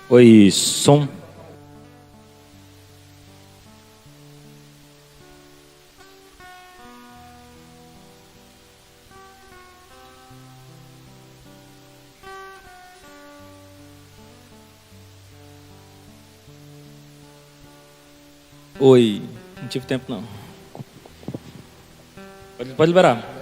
Oi, som. Oi, não tive tempo não. Pode liberar.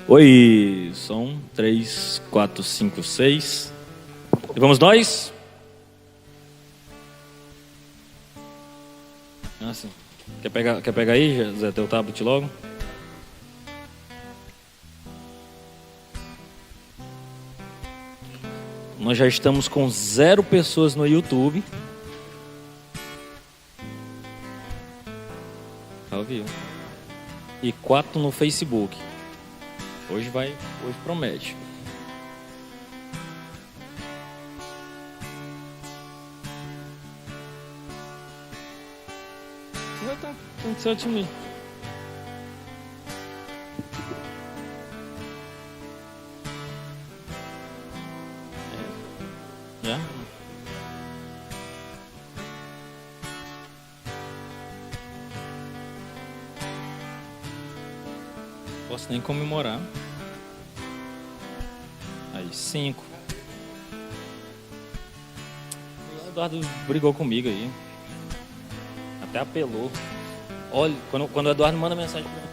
Oi, som 3, 4, 5, 6. E vamos nós? Nossa, quer pegar aí, Zé, teu tablet logo? Nós já estamos com 0 pessoas no YouTube. Ao vivo. E 4 no Facebook. Hoje promete. Já tá, tem 7 mil. Já? Posso nem comemorar. Aí, 5. O Eduardo brigou comigo aí. Até apelou. Olha, quando o Eduardo manda mensagem pra mim.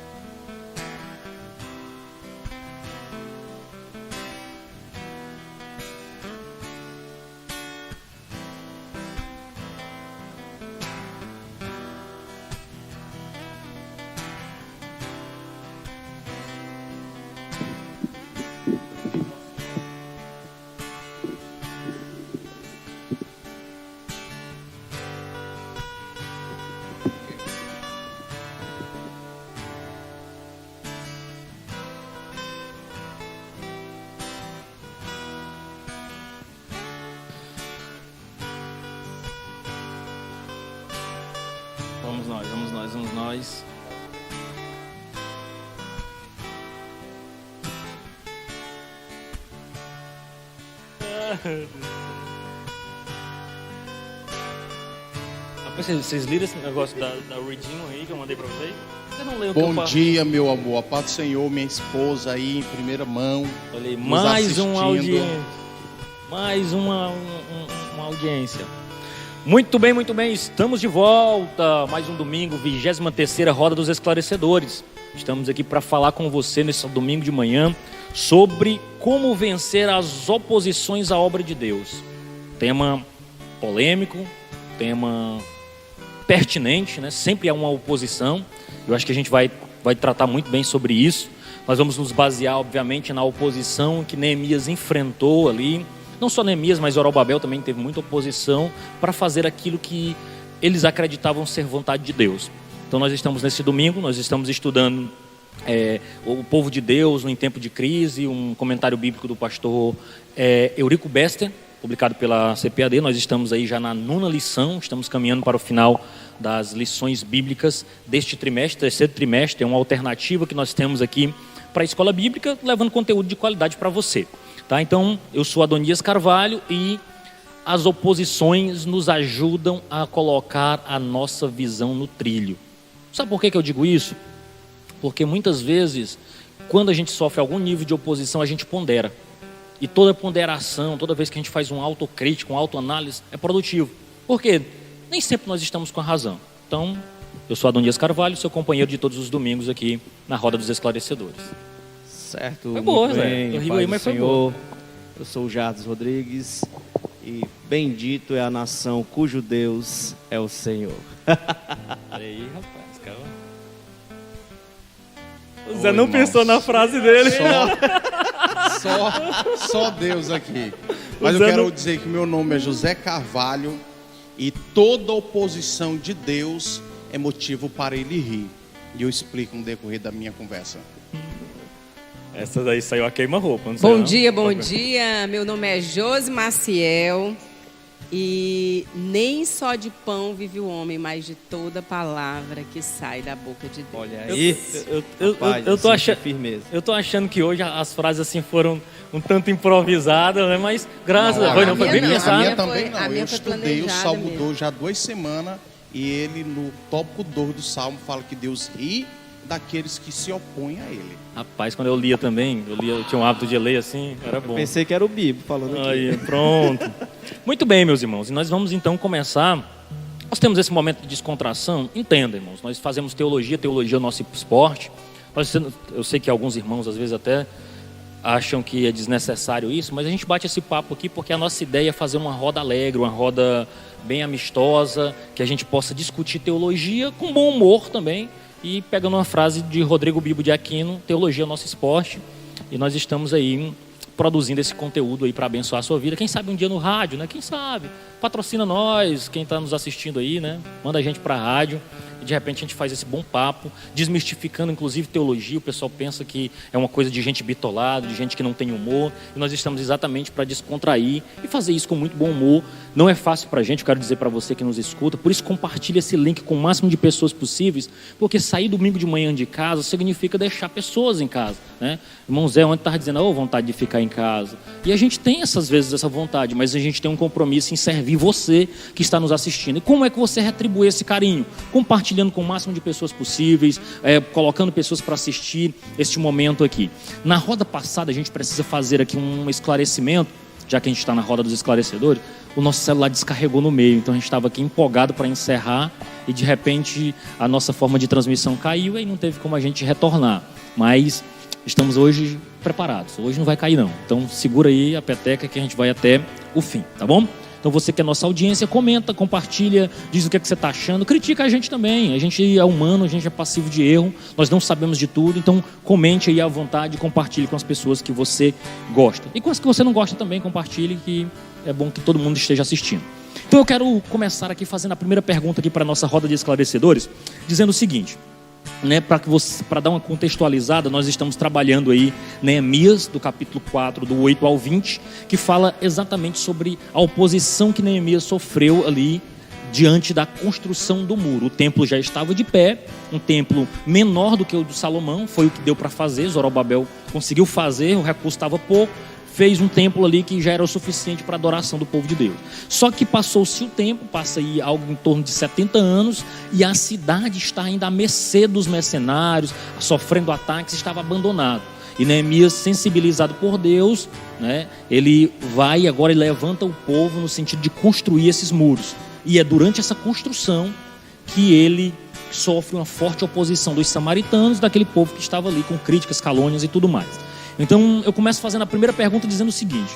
Vamos nós. Rapaz, vocês leram esse negócio da Redeem aí que eu mandei pra vocês? Você não leu? Bom dia, meu amor. A paz do Senhor, minha esposa aí em primeira mão. Olha aí, mais uma audiência. Mais uma audiência. Muito bem, estamos de volta, mais um domingo, 23ª Roda dos Esclarecedores. Estamos aqui para falar com você nesse domingo de manhã sobre como vencer as oposições à obra de Deus. Tema polêmico, tema pertinente, né? Sempre há uma oposição. Eu acho que a gente vai tratar muito bem sobre isso. Nós vamos nos basear, obviamente, na oposição que Neemias enfrentou ali. Não só Neemias, mas Zorobabel também teve muita oposição para fazer aquilo que eles acreditavam ser vontade de Deus. Então nós estamos nesse domingo, nós estamos estudando o povo de Deus em tempo de crise, um comentário bíblico do pastor Eurico Bester, publicado pela CPAD. Nós estamos aí já na 9ª lição, estamos caminhando para o final das lições bíblicas deste trimestre, terceiro trimestre. É uma alternativa que nós temos aqui para a escola bíblica, levando conteúdo de qualidade para você. Tá? Então, eu sou Adonias Carvalho e as oposições nos ajudam a colocar a nossa visão no trilho. Sabe por que eu digo isso? Porque muitas vezes, quando a gente sofre algum nível de oposição, a gente pondera. E toda ponderação, toda vez que a gente faz uma autocrítica, uma autoanálise, é produtivo. Por quê? Nem sempre nós estamos com a razão. Então, eu sou Adonias Carvalho, seu companheiro de todos os domingos aqui na Roda dos Esclarecedores. Certo. Foi boa, Zé. Eu rio aí, mas foi boa. Eu sou o Jardim Rodrigues e bendito é a nação cujo Deus é o Senhor. Aí, rapaz, calma. O Zé não pensou na frase dele. Só Deus aqui. Mas eu quero dizer que meu nome é José Carvalho e toda oposição de Deus é motivo para ele rir. E eu explico no decorrer da minha conversa. Essa daí saiu a queima-roupa. Bom dia. Meu nome é Josi Maciel. E nem só de pão vive o homem, mas de toda palavra que sai da boca de Deus. Olha aí, eu tô achando que hoje as frases assim foram um tanto improvisadas, né? Mas graças a Deus não foi bem pensado. A minha também não. Eu estudei o Salmo 2 já há 2 semanas e ele no tópico 2 do Salmo fala que Deus ri daqueles que se opõem a ele. Rapaz, quando eu lia também, eu tinha um hábito de ler assim, era bom. Pensei que era o Bibo falando aqui. Aí, pronto. Muito bem, meus irmãos, e nós vamos então começar. Nós temos esse momento de descontração. Entenda, irmãos, nós fazemos teologia é o nosso esporte. Eu sei que alguns irmãos às vezes até acham que é desnecessário isso, mas a gente bate esse papo aqui porque a nossa ideia é fazer uma roda alegre, uma roda bem amistosa, que a gente possa discutir teologia com bom humor também. E pegando uma frase de Rodrigo Bibo de Aquino, teologia é o nosso esporte, e nós estamos aí produzindo esse conteúdo aí para abençoar a sua vida. Quem sabe um dia no rádio, né? Quem sabe? Patrocina nós, quem está nos assistindo aí, né? Manda a gente para a rádio. E de repente a gente faz esse bom papo, desmistificando inclusive teologia. O pessoal pensa que é uma coisa de gente bitolada, de gente que não tem humor. E nós estamos exatamente para descontrair e fazer isso com muito bom humor. Não é fácil para a gente, eu quero dizer para você que nos escuta. Por isso compartilhe esse link com o máximo de pessoas possíveis. Porque sair domingo de manhã de casa significa deixar pessoas em casa, né? O irmão Zé ontem estava dizendo, vontade de ficar em casa. E a gente tem essas vezes essa vontade, mas a gente tem um compromisso em servir você que está nos assistindo. E como é que você retribui esse carinho? Compartilhando com o máximo de pessoas possíveis, colocando pessoas para assistir este momento aqui. Na roda passada a gente precisa fazer aqui um esclarecimento, já que a gente está na roda dos esclarecedores. O nosso celular descarregou no meio, então a gente estava aqui empolgado para encerrar e de repente a nossa forma de transmissão caiu e não teve como a gente retornar. Mas estamos hoje preparados, hoje não vai cair não. Então segura aí a peteca que a gente vai até o fim, tá bom? Então você que é nossa audiência, comenta, compartilha, diz o que você está achando, critica a gente também. A gente é humano, a gente é passivo de erro, nós não sabemos de tudo, então comente aí à vontade, compartilhe com as pessoas que você gosta. E com as que você não gosta também, compartilhe, que é bom que todo mundo esteja assistindo. Então eu quero começar aqui fazendo a primeira pergunta aqui para a nossa roda de esclarecedores, dizendo o seguinte, né, para dar uma contextualizada, nós estamos trabalhando aí Neemias, do capítulo 4, do 8 ao 20, que fala exatamente sobre a oposição que Neemias sofreu ali diante da construção do muro. O templo já estava de pé, um templo menor do que o do Salomão, foi o que deu para fazer, Zorobabel conseguiu fazer, o recurso estava pouco, fez um templo ali que já era o suficiente para a adoração do povo de Deus. Só que passou-se o tempo, passa aí algo em torno de 70 anos, e a cidade está ainda à mercê dos mercenários, sofrendo ataques, estava abandonado. E Neemias, sensibilizado por Deus, né, ele vai agora e levanta o povo no sentido de construir esses muros. E é durante essa construção que ele sofre uma forte oposição dos samaritanos, daquele povo que estava ali com críticas, calúnias e tudo mais. Então eu começo fazendo a primeira pergunta dizendo o seguinte: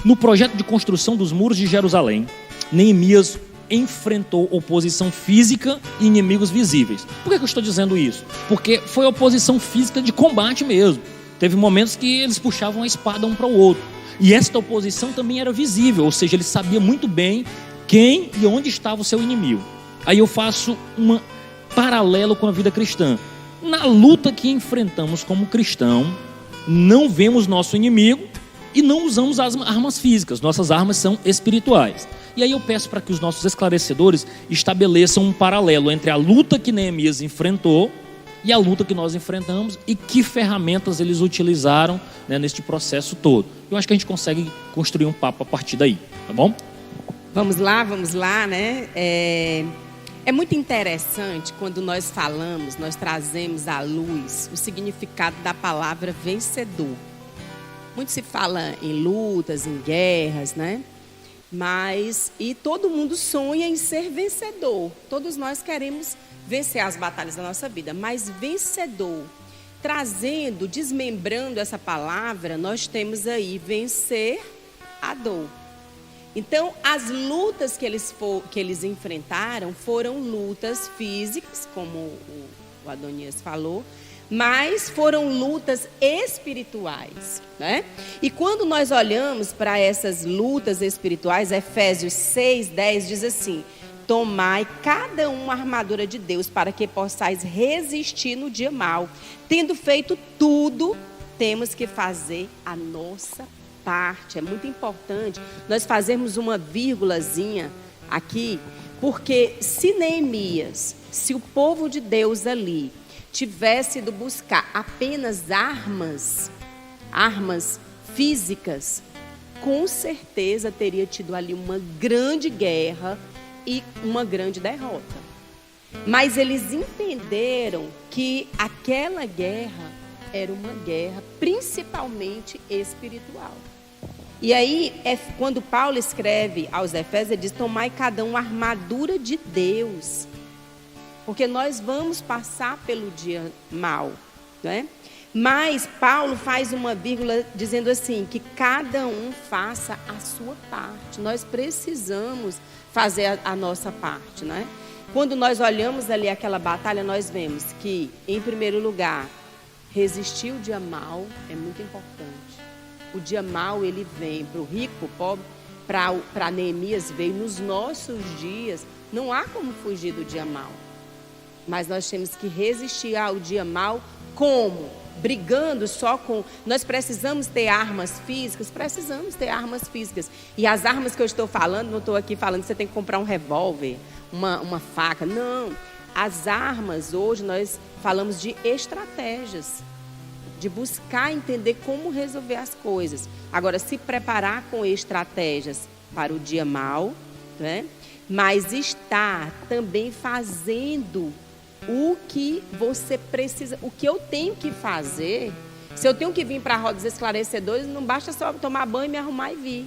no projeto de construção dos muros de Jerusalém, Neemias enfrentou oposição física e inimigos visíveis. Por que eu estou dizendo isso? Porque foi oposição física de combate mesmo. Teve momentos que eles puxavam a espada um para o outro. E esta oposição também era visível, ou seja, ele sabia muito bem quem e onde estava o seu inimigo. Aí eu faço um paralelo com a vida cristã. Na luta que enfrentamos como cristão, não vemos nosso inimigo e não usamos as armas físicas. Nossas armas são espirituais. E aí eu peço para que os nossos esclarecedores estabeleçam um paralelo entre a luta que Neemias enfrentou e a luta que nós enfrentamos e que ferramentas eles utilizaram, né, neste processo todo. Eu acho que a gente consegue construir um papo a partir daí, tá bom? Vamos lá, né? É muito interessante quando nós falamos, nós trazemos à luz o significado da palavra vencedor. Muito se fala em lutas, em guerras, né? E todo mundo sonha em ser vencedor. Todos nós queremos vencer as batalhas da nossa vida, mas vencedor, desmembrando essa palavra, nós temos aí vencer a dor. Então, as lutas que eles enfrentaram foram lutas físicas, como o Adonias falou, mas foram lutas espirituais, né? E quando nós olhamos para essas lutas espirituais, Efésios 6:10 diz assim: tomai cada um a armadura de Deus para que possais resistir no dia mau. Tendo feito tudo, temos que fazer a nossa parte. É muito importante nós fazermos uma vírgulazinha aqui, porque se Neemias, se o povo de Deus ali tivesse ido buscar apenas armas físicas, com certeza teria tido ali uma grande guerra e uma grande derrota. Mas eles entenderam que aquela guerra era uma guerra principalmente espiritual. E aí, quando Paulo escreve aos Efésios, ele diz: tomai cada um a armadura de Deus, porque nós vamos passar pelo dia mau, né? Mas Paulo faz uma vírgula dizendo assim, que cada um faça a sua parte. Nós precisamos fazer a nossa parte, né? Quando nós olhamos ali aquela batalha, nós vemos que, em primeiro lugar, resistir o dia mau é muito importante. O dia mau, ele vem para o rico, para o pobre, para Neemias veio nos nossos dias. Não há como fugir do dia mau. Mas nós temos que resistir ao dia mau. Como? Brigando só com... Nós precisamos ter armas físicas? Precisamos ter armas físicas. E as armas que eu estou falando, não estou aqui falando que você tem que comprar um revólver, uma faca. Não. As armas, hoje, nós falamos de estratégias, de buscar entender como resolver as coisas. Agora, se preparar com estratégias para o dia mau, né? Mas estar também fazendo o que você precisa, o que eu tenho que fazer. Se eu tenho que vir para a roda dos esclarecedores, não basta só tomar banho, me arrumar e vir.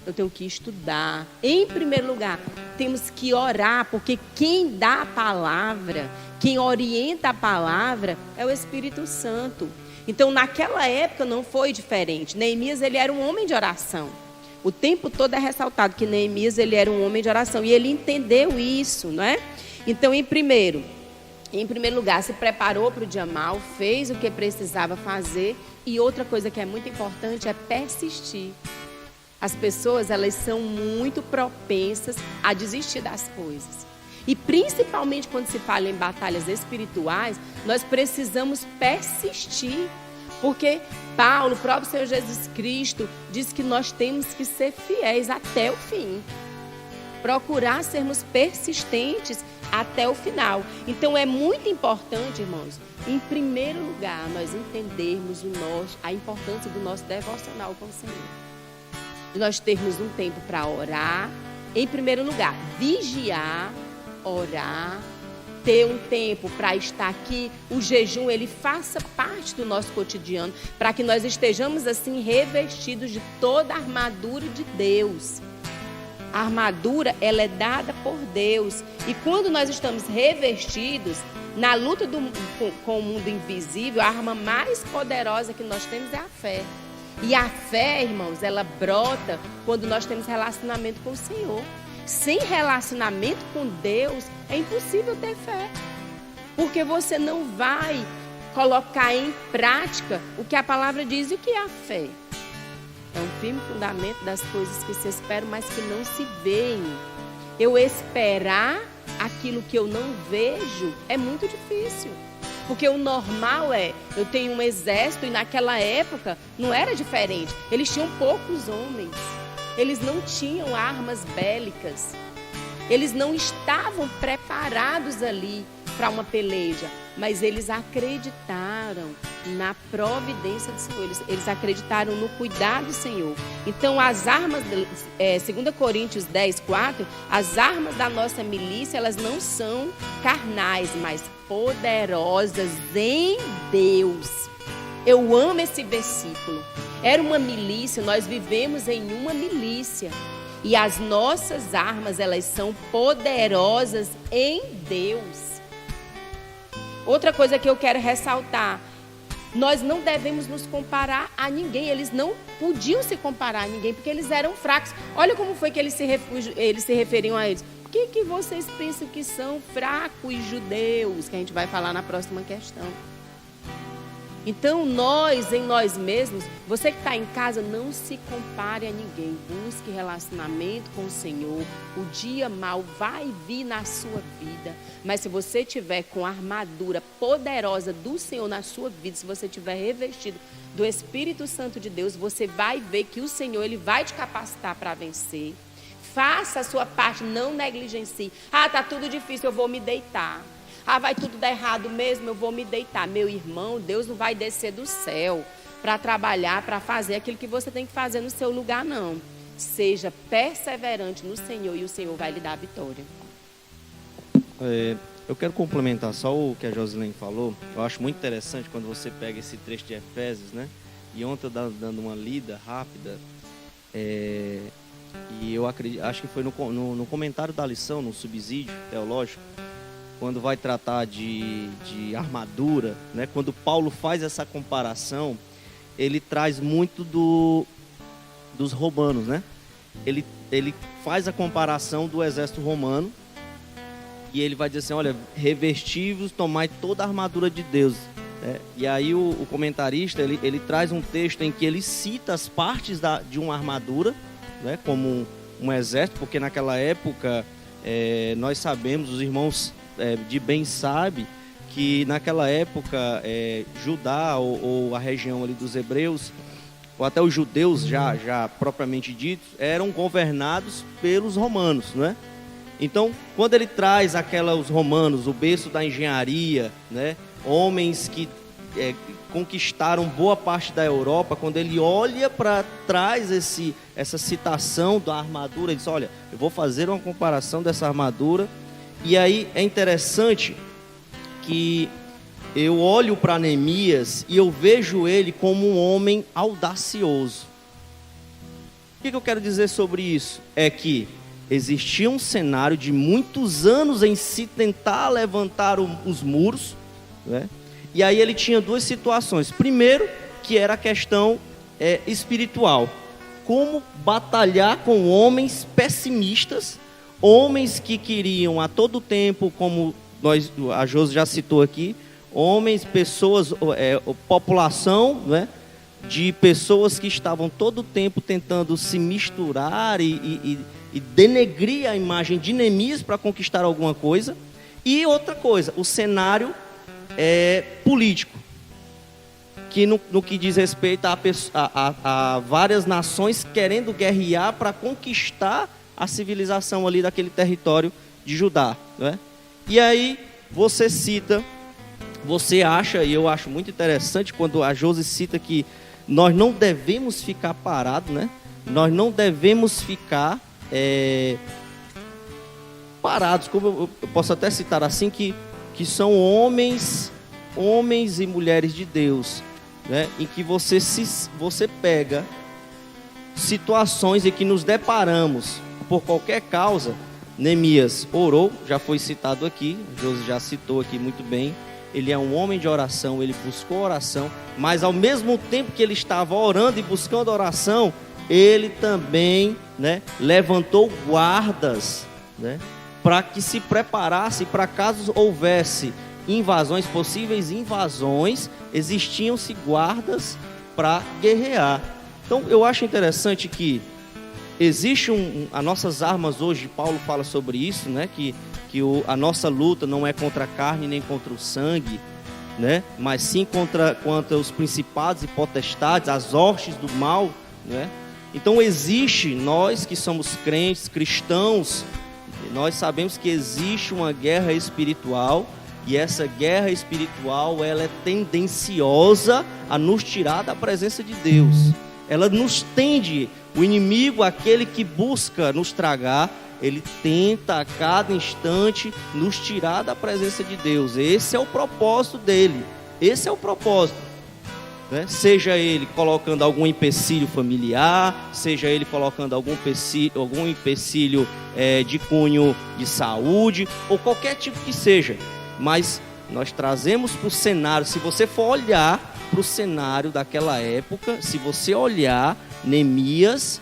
Eu tenho que estudar. Em primeiro lugar, temos que orar, porque quem dá a palavra, quem orienta a palavra é o Espírito Santo. Então, naquela época não foi diferente. Neemias, ele era um homem de oração. O tempo todo é ressaltado que Neemias, ele era um homem de oração. E ele entendeu isso, não é? Então, em primeiro lugar, se preparou para o dia mau, fez o que precisava fazer. E outra coisa que é muito importante é persistir. As pessoas, elas são muito propensas a desistir das coisas. E principalmente quando se fala em batalhas espirituais, nós precisamos persistir. Porque Paulo, o próprio Senhor Jesus Cristo, diz que nós temos que ser fiéis até o fim. Procurar sermos persistentes até o final. Então é muito importante, irmãos, em primeiro lugar, nós entendermos a importância do nosso devocional com o Senhor. De nós termos um tempo para orar. Em primeiro lugar, vigiar, orar, ter um tempo para estar aqui. O jejum, ele faça parte do nosso cotidiano, para que nós estejamos assim revestidos de toda a armadura de Deus. A armadura, ela é dada por Deus. E quando nós estamos revestidos, Na luta com o mundo invisível, a arma mais poderosa que nós temos é a fé. E a fé, irmãos, ela brota quando nós temos relacionamento com o Senhor. Sem relacionamento com Deus, é impossível ter fé. Porque você não vai colocar em prática o que a palavra diz. E o que é a fé? É um firme fundamento das coisas que se esperam, mas que não se veem. Eu esperar aquilo que eu não vejo é muito difícil. Porque o normal eu tenho um exército e naquela época não era diferente. Eles tinham poucos homens. Eles não tinham armas bélicas. Eles não estavam preparados ali para uma peleja. Mas eles acreditaram na providência do Senhor. Eles acreditaram no cuidado do Senhor. Então, as armas, 2 Coríntios 10, 4, as armas da nossa milícia, elas não são carnais, mas poderosas em Deus. Eu amo esse versículo. Era uma milícia, nós vivemos em uma milícia. E as nossas armas, elas são poderosas em Deus. Outra coisa que eu quero ressaltar, nós não devemos nos comparar a ninguém. Eles não podiam se comparar a ninguém, porque eles eram fracos. Olha como foi que eles se referiam a eles. O que vocês pensam que são fracos judeus? Que a gente vai falar na próxima questão. Então, em nós mesmos, você que está em casa, não se compare a ninguém. Busque relacionamento com o Senhor. O dia mau vai vir na sua vida. Mas se você tiver com a armadura poderosa do Senhor na sua vida, se você tiver revestido do Espírito Santo de Deus, você vai ver que o Senhor, Ele vai te capacitar para vencer. Faça a sua parte, não negligencie. Tá tudo difícil, eu vou me deitar. Vai tudo dar errado mesmo, eu vou me deitar. Meu irmão, Deus não vai descer do céu para trabalhar, para fazer aquilo que você tem que fazer no seu lugar, não. Seja perseverante no Senhor e o Senhor vai lhe dar a vitória. Eu quero complementar só o que a Josilene falou. Eu acho muito interessante quando você pega esse trecho de Efésios, né? E ontem eu dando uma lida rápida, e eu acho que foi no comentário da lição, no subsídio teológico, quando vai tratar de armadura, né? Quando Paulo faz essa comparação, ele traz muito dos romanos, né? Ele faz a comparação do exército romano e ele vai dizer assim, olha, revesti-vos, tomai toda a armadura de Deus. E aí o comentarista, ele traz um texto em que ele cita as partes de uma armadura, né? Como um exército, porque naquela época, nós sabemos, os irmãos de bem sabe que naquela época Judá ou a região ali dos hebreus, ou até os judeus já propriamente ditos, eram governados pelos romanos, não é? Então, quando ele traz os romanos, o berço da engenharia, né? Homens que conquistaram boa parte da Europa, quando ele olha para trás essa citação da armadura, ele diz, olha, eu vou fazer uma comparação dessa armadura. E aí é interessante que eu olho para Neemias e eu vejo ele como um homem audacioso. O que eu quero dizer sobre isso? É que existia um cenário de muitos anos em se tentar levantar os muros, né? E aí ele tinha duas situações. Primeiro, que era a questão espiritual. Como batalhar com homens pessimistas, homens que queriam a todo tempo, como a Josi já citou aqui, homens, pessoas, população, né, de pessoas que estavam todo tempo tentando se misturar e denegrir a imagem de Neemias para conquistar alguma coisa. E outra coisa, o cenário político, que no que diz respeito a várias nações querendo guerrear para conquistar a civilização ali daquele território de Judá, né? E aí você acha, e eu acho muito interessante quando a Josi cita que nós não devemos ficar parados, né? Nós não devemos ficar parados, como eu posso até citar assim, que são homens e mulheres de Deus, né? Em que você pega situações em que nos deparamos por qualquer causa, Neemias orou, já foi citado aqui, Josi já citou aqui muito bem. Ele é um homem de oração, ele buscou oração, mas ao mesmo tempo que ele estava orando e buscando oração, ele também, né, levantou guardas, né, para que se preparasse para caso houvesse invasões, possíveis invasões, existiam-se guardas para guerrear. Então eu acho interessante que existe as nossas armas hoje, Paulo fala sobre isso, né, que a nossa luta não é contra a carne nem contra o sangue, né, mas sim contra os principados e potestades, as hostes do mal, né? Então existe, nós que somos crentes, cristãos, nós sabemos que existe uma guerra espiritual, e essa guerra espiritual, ela é tendenciosa a nos tirar da presença de Deus. Ela nos tende, o inimigo, aquele que busca nos tragar, ele tenta a cada instante nos tirar da presença de Deus. Esse é o propósito dele, esse é o propósito, né? Seja ele colocando algum empecilho familiar, seja ele colocando algum empecilho de cunho de saúde, ou qualquer tipo que seja. Mas nós trazemos para o cenário, se você for olhar para o cenário daquela época, se você olhar Neemias,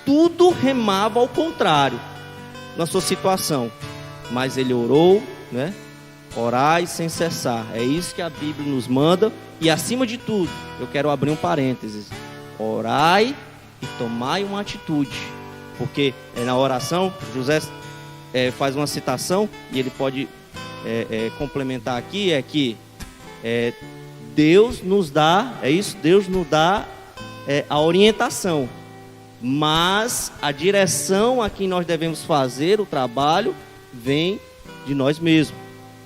tudo remava ao contrário na sua situação, mas ele orou, né? Orai sem cessar, é isso que a Bíblia nos manda. E acima de tudo, eu quero abrir um parênteses: orai e tomai uma atitude, porque na oração, José faz uma citação, e ele pode complementar aqui, é que Deus nos dá, Deus nos dá a orientação, mas a direção a quem nós devemos fazer o trabalho vem de nós mesmos.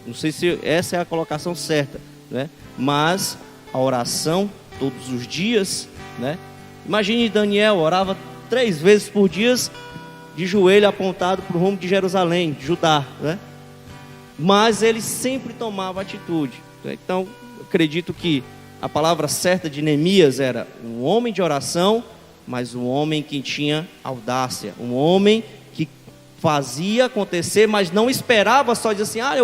Não sei se essa é a colocação certa, né? Mas a oração todos os dias, né? Imagine Daniel, orava 3 vezes por dia, de joelho apontado para o rumo de Jerusalém, de Judá, né? Mas ele sempre tomava atitude. Então, acredito que a palavra certa de Neemias era um homem de oração, mas um homem que tinha audácia, um homem que fazia acontecer, mas não esperava só dizer assim: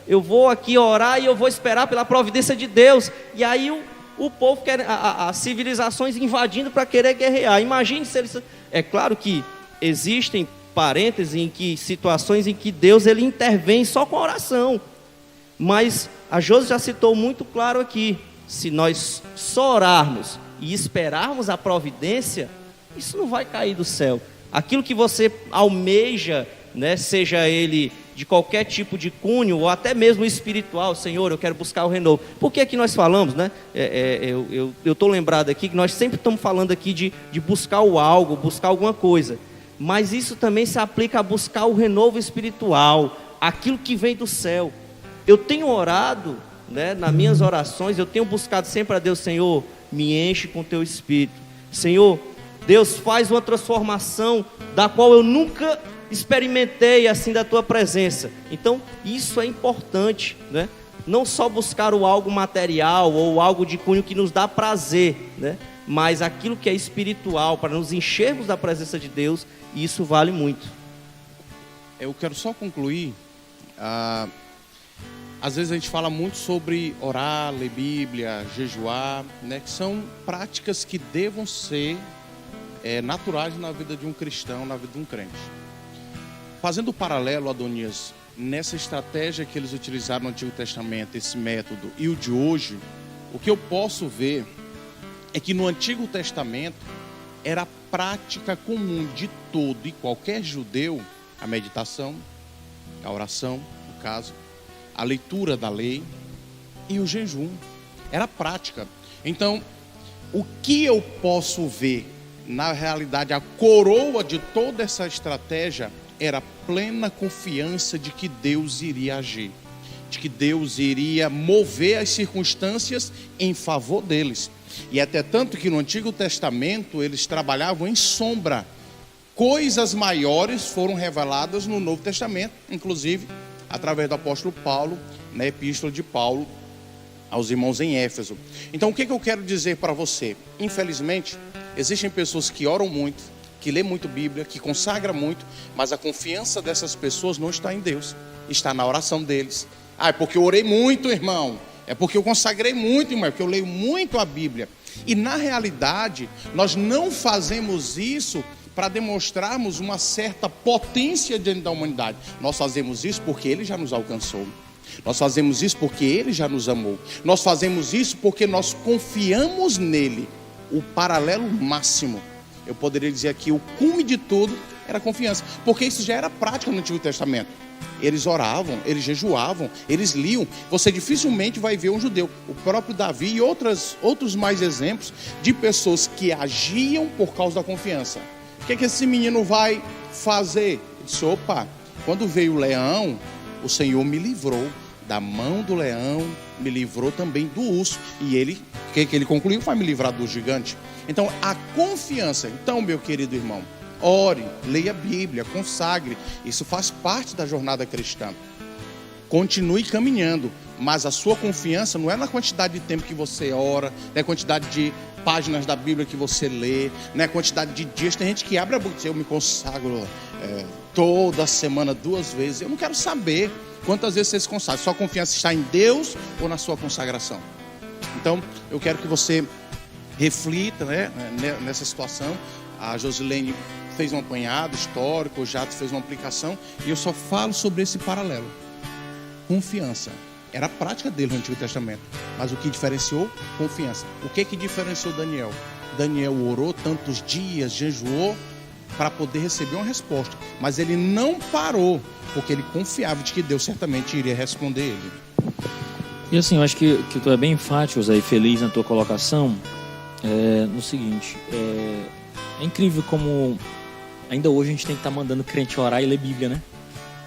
eu vou aqui orar e eu vou esperar pela providência de Deus. E aí o povo quer, as civilizações invadindo para querer guerrear. Imagine se eles... É claro que existem parênteses em que situações em que Deus ele intervém só com a oração, mas a Josi já citou muito claro aqui: se nós só orarmos e esperarmos a providência, isso não vai cair do céu. Aquilo que você almeja, né, seja ele de qualquer tipo de cunho, ou até mesmo espiritual: Senhor, eu quero buscar o renovo. Por que que nós falamos, né? Eu estou lembrado aqui que nós sempre estamos falando aqui de buscar o algo, buscar alguma coisa, mas isso também se aplica a buscar o renovo espiritual, aquilo que vem do céu. Eu tenho orado, né, nas minhas orações, eu tenho buscado sempre a Deus: Senhor, me enche com teu Espírito. Senhor, Deus, faz uma transformação da qual eu nunca experimentei assim da tua presença. Então isso é importante, né? Não só buscar o algo material ou algo de cunho que nos dá prazer, né? Mas aquilo que é espiritual, para nos enchermos da presença de Deus, isso vale muito. Eu quero só concluir. Às vezes a gente fala muito sobre orar, ler Bíblia, jejuar, né? Que são práticas que devam ser naturais na vida de um cristão, na vida de um crente. Fazendo o paralelo, Adonias, nessa estratégia que eles utilizaram no Antigo Testamento, esse método, e o de hoje, o que eu posso ver é que no Antigo Testamento era prática comum de todo e qualquer judeu a meditação, a oração, no caso, a leitura da lei e o jejum. Era prática. Então, o que eu posso ver, na realidade, a coroa de toda essa estratégia era plena confiança de que Deus iria agir, de que Deus iria mover as circunstâncias em favor deles. E até tanto que no Antigo Testamento eles trabalhavam em sombra. Coisas maiores foram reveladas no Novo Testamento, inclusive através do apóstolo Paulo, na epístola de Paulo aos irmãos em Éfeso. Então o que eu quero dizer para você? Infelizmente, existem pessoas que oram muito, que lê muito Bíblia, que consagra muito, mas a confiança dessas pessoas não está em Deus, está na oração deles. É porque eu orei muito, irmão. É porque eu consagrei muito, irmão. É porque eu leio muito a Bíblia. E na realidade, nós não fazemos isso para demonstrarmos uma certa potência dentro da humanidade. Nós fazemos isso porque Ele já nos alcançou. Nós fazemos isso porque Ele já nos amou. Nós fazemos isso porque nós confiamos nele. O paralelo máximo, eu poderia dizer aqui, o cume de tudo era a confiança. Porque isso já era prática no Antigo Testamento. Eles oravam, eles jejuavam, eles liam. Você dificilmente vai ver um judeu, o próprio Davi e outros mais exemplos de pessoas que agiam por causa da confiança. O que esse menino vai fazer? Ele disse, opa, quando veio o leão, o Senhor me livrou da mão do leão, me livrou também do urso. E ele, o que ele concluiu? Vai me livrar do gigante. Então, a confiança. Então, meu querido irmão, ore, leia a Bíblia, consagre. Isso faz parte da jornada cristã. Continue caminhando, mas a sua confiança não é na quantidade de tempo que você ora, não é a quantidade de páginas da Bíblia que você lê, não é a quantidade de dias. Tem gente que abre a boca e diz, eu me consagro toda semana 2 vezes. Eu não quero saber quantas vezes você se consagra. Sua confiança está em Deus ou na sua consagração? Então, eu quero que você reflita, nessa situação. A Josilene fez um apanhado histórico, o Jato fez uma aplicação, e eu só falo sobre esse paralelo. Confiança. Era a prática dele no Antigo Testamento. Mas o que diferenciou? Confiança. O que diferenciou Daniel? Daniel orou tantos dias, jejuou, para poder receber uma resposta. Mas ele não parou, porque ele confiava de que Deus certamente iria responder ele. E assim, eu acho que tu é bem enfático, Zé, e feliz na tua colocação, no seguinte, é incrível como ainda hoje a gente tem que estar mandando crente orar e ler Bíblia, né?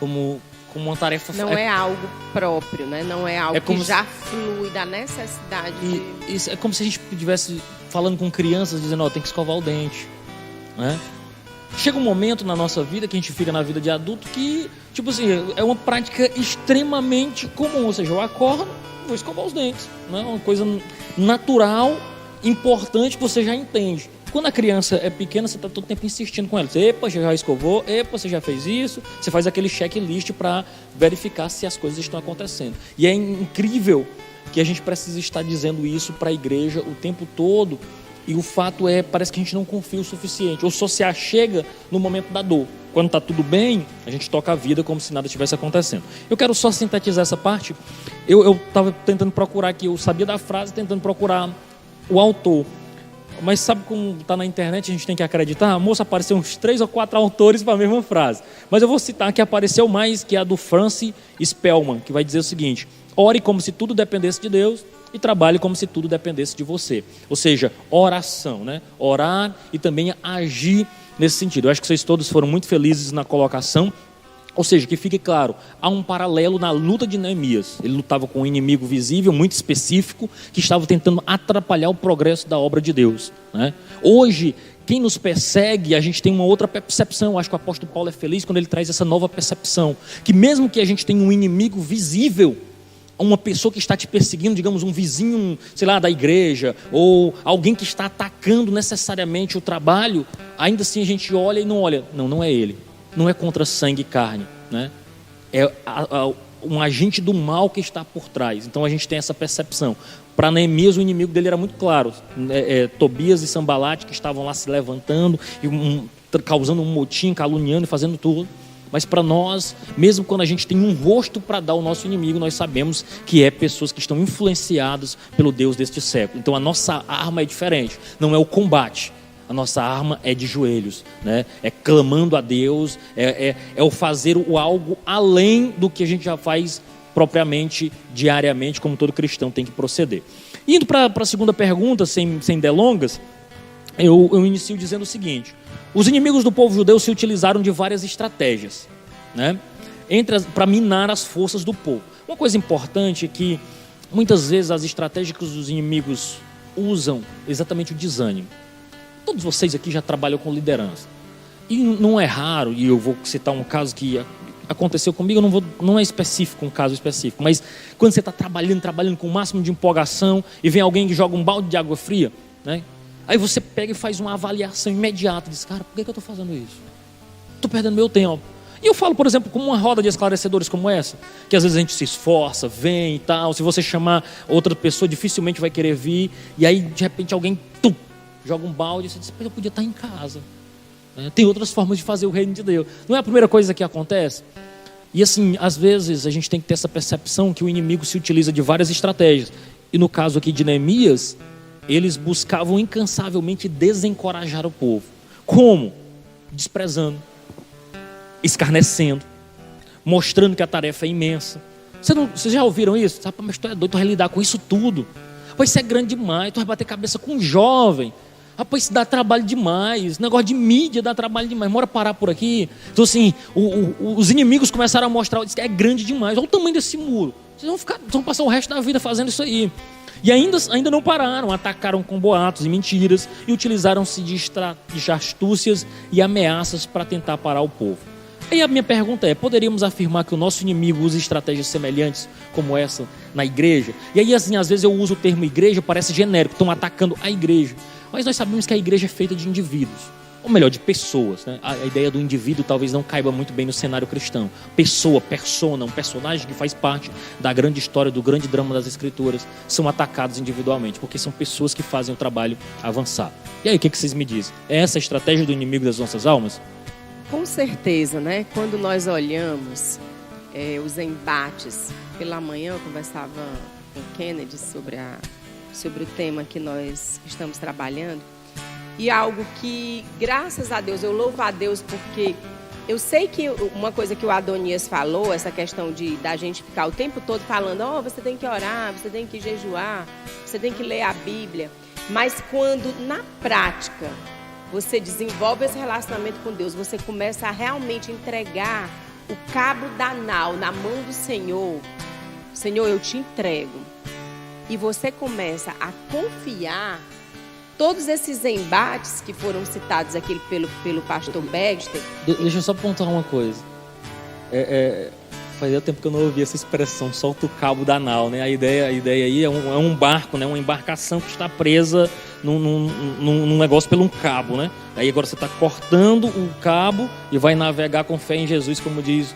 Como uma tarefa... Não é algo próprio, né? Não é algo que já flui da necessidade Isso é como se a gente estivesse falando com crianças, dizendo, tem que escovar o dente, né? Chega um momento na nossa vida, que a gente fica na vida de adulto, que, tipo assim, é uma prática extremamente comum. Ou seja, eu acordo, vou escovar os dentes, né? Uma coisa natural, importante, que você já entende. Quando a criança é pequena, você está todo tempo insistindo com ela. Epa, você já escovou? Epa, você já fez isso? Você faz aquele checklist para verificar se as coisas estão acontecendo. E é incrível que a gente precisa estar dizendo isso para a igreja o tempo todo. E o fato parece que a gente não confia o suficiente. Ou só se achega no momento da dor. Quando está tudo bem, a gente toca a vida como se nada estivesse acontecendo. Eu quero só sintetizar essa parte. Eu estava tentando procurar aqui, eu sabia da frase, tentando procurar o autor. Mas sabe como está na internet, a gente tem que acreditar? Moça, apareceu uns 3 ou 4 autores para a mesma frase. Mas eu vou citar que apareceu mais, que é a do Francis Spellman, que vai dizer o seguinte: ore como se tudo dependesse de Deus e trabalhe como se tudo dependesse de você. Ou seja, oração, né? Orar e também agir nesse sentido. Eu acho que vocês todos foram muito felizes na colocação. Ou seja, que fique claro, há um paralelo na luta de Neemias. Ele lutava com um inimigo visível, muito específico, que estava tentando atrapalhar o progresso da obra de Deus, né? Hoje, quem nos persegue, a gente tem uma outra percepção. Eu acho que o apóstolo Paulo é feliz quando ele traz essa nova percepção. Que mesmo que a gente tenha um inimigo visível, uma pessoa que está te perseguindo, digamos um vizinho, sei lá, da igreja, ou alguém que está atacando necessariamente o trabalho, ainda assim a gente olha e não olha. Não é ele. Não é contra sangue e carne, né? É um agente do mal que está por trás. Então a gente tem essa percepção. Para Neemias, o inimigo dele era muito claro. Tobias e Sambalate, que estavam lá se levantando, e causando um motim, caluniando e fazendo tudo. Mas para nós, mesmo quando a gente tem um rosto para dar ao nosso inimigo, nós sabemos que é pessoas que estão influenciadas pelo Deus deste século. Então a nossa arma é diferente. Não é o combate. A nossa arma é de joelhos, né? É clamando a Deus, é o fazer o algo além do que a gente já faz propriamente, diariamente, como todo cristão tem que proceder. Indo para a segunda pergunta, sem delongas, eu inicio dizendo o seguinte: os inimigos do povo judeu se utilizaram de várias estratégias, né? Para minar as forças do povo. Uma coisa importante é que, muitas vezes, as estratégias que os inimigos usam exatamente o desânimo. Todos vocês aqui já trabalham com liderança. E não é raro, e eu vou citar um caso que aconteceu comigo, não é específico, um caso específico, mas quando você está trabalhando com o máximo de empolgação e vem alguém que joga um balde de água fria, né? Aí você pega e faz uma avaliação imediata, diz, cara, por que eu estou fazendo isso? Estou perdendo meu tempo. E eu falo, por exemplo, como uma roda de esclarecedores como essa, que às vezes a gente se esforça, vem e tal, se você chamar outra pessoa, dificilmente vai querer vir, e aí de repente alguém joga um balde e você diz, eu podia estar em casa. Tem outras formas de fazer o reino de Deus. Não é a primeira coisa que acontece? E assim, às vezes a gente tem que ter essa percepção que o inimigo se utiliza de várias estratégias. E no caso aqui de Neemias, eles buscavam incansavelmente desencorajar o povo. Como? Desprezando, escarnecendo, mostrando que a tarefa é imensa. Vocês já ouviram isso? Sabe, mas tu é doido, tu vai lidar com isso tudo. Pois isso é grande demais, tu vai bater cabeça com um jovem. Rapaz, isso dá trabalho demais. Negócio de mídia dá trabalho demais. Bora parar por aqui. Então assim, os inimigos começaram a mostrar que é grande demais. Olha o tamanho desse muro. Vocês vão passar o resto da vida fazendo isso aí. E ainda não pararam. Atacaram com boatos e mentiras. E utilizaram-se de astúcias e ameaças para tentar parar o povo. Aí a minha pergunta é, poderíamos afirmar que o nosso inimigo usa estratégias semelhantes como essa na igreja? E aí assim, às vezes eu uso o termo igreja, parece genérico. Estão atacando a igreja. Mas nós sabemos que a igreja é feita de indivíduos, ou melhor, de pessoas, né? A ideia do indivíduo talvez não caiba muito bem no cenário cristão. Pessoa, persona, um personagem que faz parte da grande história, do grande drama das escrituras, são atacados individualmente, porque são pessoas que fazem o trabalho avançar. E aí, o que vocês me dizem? É essa a estratégia do inimigo das nossas almas? Com certeza, né? Quando nós olhamos os embates, pela manhã eu conversava com o Kennedy sobre o tema que nós estamos trabalhando, e algo que, graças a Deus, eu louvo a Deus, porque eu sei que uma coisa que o Adonias falou, essa questão da gente ficar o tempo todo falando, você tem que orar, você tem que jejuar, você tem que ler a Bíblia, mas quando na prática você desenvolve esse relacionamento com Deus, você começa a realmente entregar o cabo da nau na mão do Senhor, Senhor, eu te entrego, e você começa a confiar, todos esses embates que foram citados aqui pelo pastor Baxter. Deixa eu só apontar uma coisa. Fazia tempo que eu não ouvia essa expressão, solta o cabo da nau, né? A ideia aí é um barco, né? Uma embarcação que está presa num negócio pelo um cabo, né? Aí agora você está cortando o cabo e vai navegar com fé em Jesus, como diz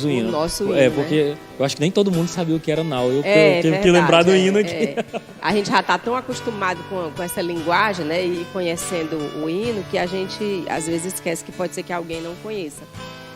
o hino. O nosso hino, porque eu acho que nem todo mundo sabia o que era nau. Eu tive que lembrar do hino aqui. A gente já está tão acostumado com essa linguagem, né? E conhecendo o hino, que a gente às vezes esquece que pode ser que alguém não conheça.